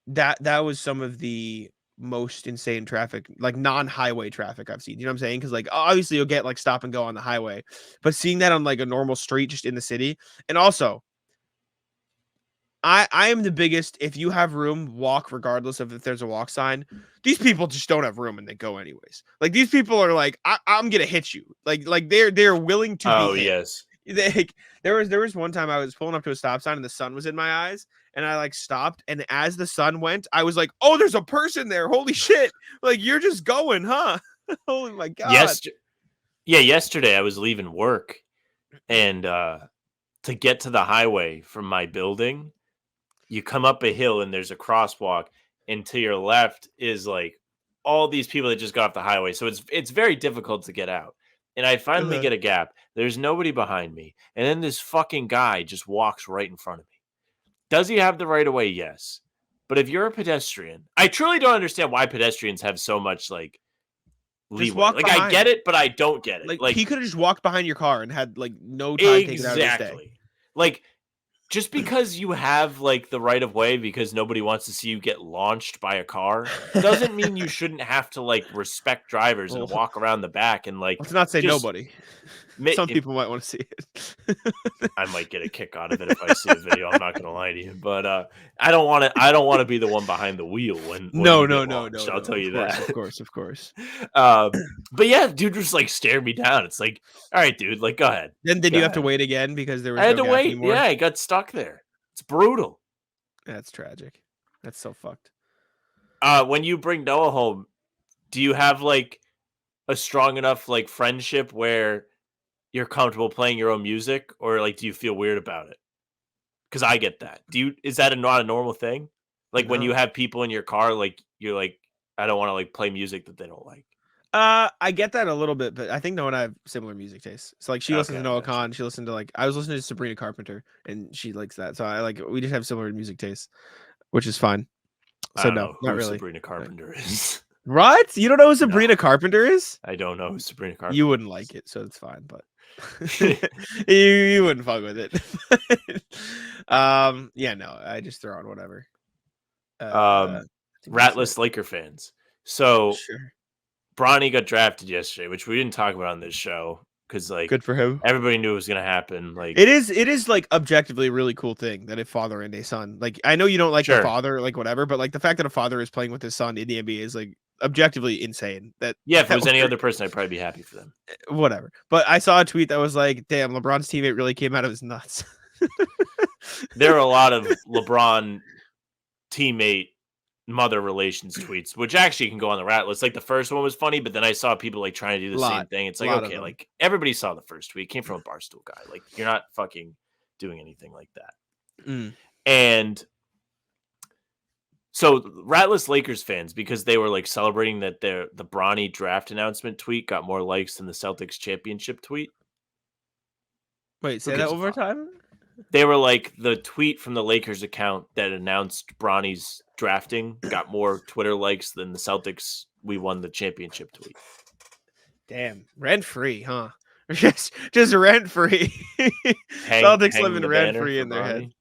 That was some of the most insane traffic, like non-highway traffic I've seen. You know what I'm saying? Because like obviously you'll get like stop and go on the highway, but seeing that on like a normal street just in the city, and also I am the biggest. If you have room, walk regardless of if there's a walk sign. These people just don't have room and they go anyways. Like these people are like, I'm gonna hit you. Like they're willing to. Oh be hit. Yes. There was one time I was pulling up to a stop sign and the sun was in my eyes and I like stopped, and as the sun went, I was like, oh, there's a person there. Holy shit! Like you're just going, huh? Holy my god. Yesterday I was leaving work, and to get to the highway from my building, you come up a hill and there's a crosswalk, and to your left is like all these people that just got off the highway. So it's very difficult to get out. And I finally get a gap. There's nobody behind me. And then this fucking guy just walks right in front of me. Does he have the right of way? Yes. But if you're a pedestrian, I truly don't understand why pedestrians have so much like leeway. Like I get it, but I don't get it. Like he could have just walked behind your car and had like no time taken out of his day. Like just because you have like the right of way because nobody wants to see you get launched by a car doesn't mean you shouldn't have to like respect drivers and walk around the back and like. Let's not say nobody. Some people might want to see it. I might get a kick out of it if I see a video. I'm not going to lie to you, but I don't want to be the one behind the wheel when no. I'll tell you that. Of course. But yeah, dude just like stared me down. It's like, all right, dude, like go ahead. Then did you have to wait again because there was? I had to wait. Anymore? Yeah, I got stuck there. It's brutal. That's tragic. That's so fucked. When you bring Noah home, do you have like a strong enough like friendship where you're comfortable playing your own music, or like do you feel weird about it? Because I get that. Is that not a normal thing? Like when you have people in your car, like you're like, I don't want to like play music that they don't like. I get that a little bit, but I think Noah and I have similar music tastes. So like she listens to Noah gotcha. Khan, she listened to like I was listening to Sabrina Carpenter, and she likes that. So we just have similar music tastes, which is fine. I So don't no, know not who really. Sabrina Carpenter is. What? You don't know who Sabrina Carpenter is? I don't know who Sabrina Carpenter. You wouldn't like it, so it's fine. But you wouldn't fuck with it. Yeah, no, I just throw on whatever. Ratless Laker fans. So Sure. Bronny got drafted yesterday, which we didn't talk about on this show because like Good for him. everybody knew it was gonna happen. Like it is like objectively a really cool thing that a father and a son. Like I know you don't like the father, like whatever, but like the fact that a father is playing with his son in the NBA is like objectively insane. If it was any other person, I'd probably be happy for them. Whatever. But I saw a tweet that was like, damn, LeBron's teammate really came out of his nuts. There are a lot of LeBron teammate mother relations tweets, which actually can go on the rat list. Like the first one was funny, but then I saw people like trying to do the same thing. It's like, okay, like everybody saw the first tweet. It came from a Barstool guy. Like you're not fucking doing anything like that. And so Ratless Lakers fans, because they were like celebrating that the Bronny draft announcement tweet got more likes than the Celtics championship tweet. Wait, say that over time? They were like, the tweet from the Lakers account that announced Bronny's drafting got more Twitter likes than the Celtics "we won the championship" tweet. Damn, rent free, huh? just rent free. Celtics living rent free in their head.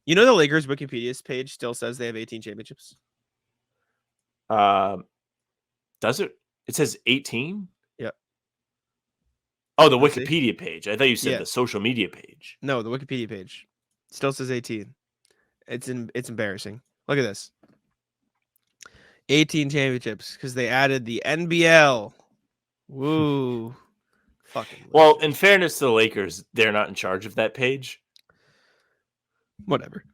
You know the Lakers Wikipedia page still says they have 18 championships. Does it? It says 18. Yep. Oh, the Wikipedia page. I thought you said the social media page. No, the Wikipedia page still says 18. It's embarrassing. Look at this. 18 championships because they added the NBL. Woo. Fucking. Well, in fairness to the Lakers, they're not in charge of that page. Whatever.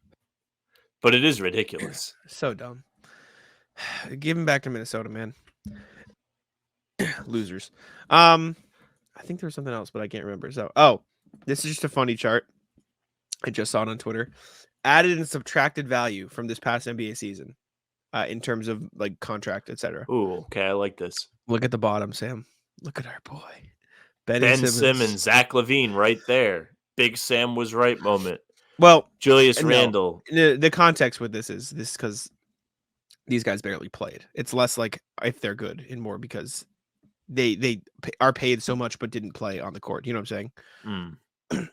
But it is ridiculous. So dumb. Give him back to Minnesota, man. Losers. I think there was something else, but I can't remember. So, this is just a funny chart. I just saw it on Twitter. Added and subtracted value from this past NBA season, in terms of like contract, etc. Ooh, okay, I like this. Look at the bottom, Sam. Look at our boy, Ben Simmons, Zach LaVine, right there. Big Sam was right moment. Well, Julius Randle. The context with this is because these guys barely played. It's less like if they're good and more because they are paid so much but didn't play on the court. You know what I'm saying?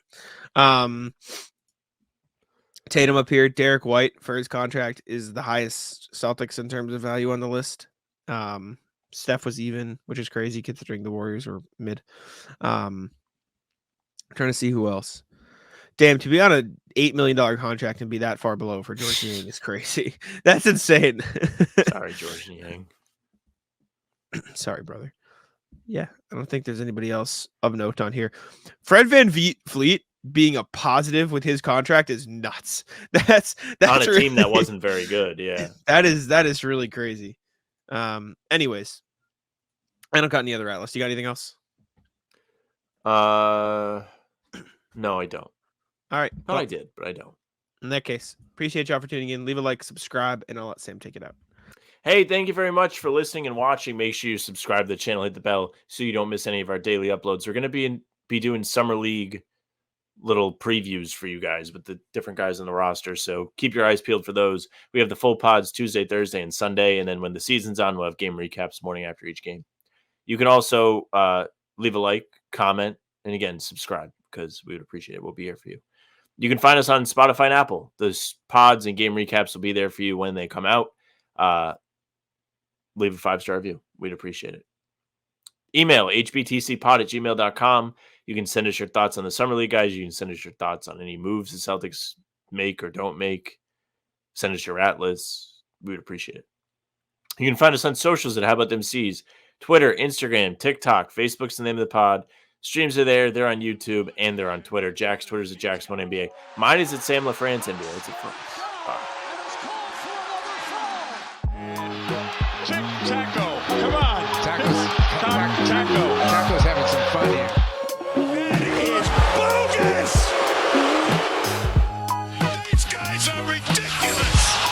Tatum up here. Derek White for his contract is the highest Celtics in terms of value on the list. Steph was even, which is crazy considering the Warriors were mid. Trying to see who else. Damn, to be on a $8 million contract and be that far below for George Niang is crazy. That's insane. Sorry, George Niang. Sorry, brother. Yeah, I don't think there's anybody else of note on here. Fred VanVleet being a positive with his contract is nuts. That's on a team that wasn't very good. Yeah, that is really crazy. Anyways, I don't got any other Atlas. You got anything else? No, I don't. All right. No, I did, but I don't. In that case, appreciate y'all for tuning in. Leave a like, subscribe, and I'll let Sam take it out. Hey, thank you very much for listening and watching. Make sure you subscribe to the channel, hit the bell so you don't miss any of our daily uploads. We're going to be doing Summer League little previews for you guys with the different guys on the roster. So keep your eyes peeled for those. We have the full pods Tuesday, Thursday, and Sunday. And then when the season's on, we'll have game recaps morning after each game. You can also leave a like, comment, and again, subscribe because we would appreciate it. We'll be here for you. You can find us on Spotify and Apple. Those pods and game recaps will be there for you when they come out. Leave a 5-star review. We'd appreciate it. Email hbtcpod@gmail.com. You can send us your thoughts on the Summer League, guys. You can send us your thoughts on any moves the Celtics make or don't make. Send us your Atlas. We would appreciate it. You can find us on socials at How About Them C's. Twitter, Instagram, TikTok, Facebook's the name of the pod. Streams are there. They're on YouTube and they're on Twitter. Jack's Twitter's at Jack's1NBA. Mine is at Sam LaFrance NBA. That's it for us. Bye. Taco, come on. Taco's having some fun here. That is bogus. These guys are ridiculous.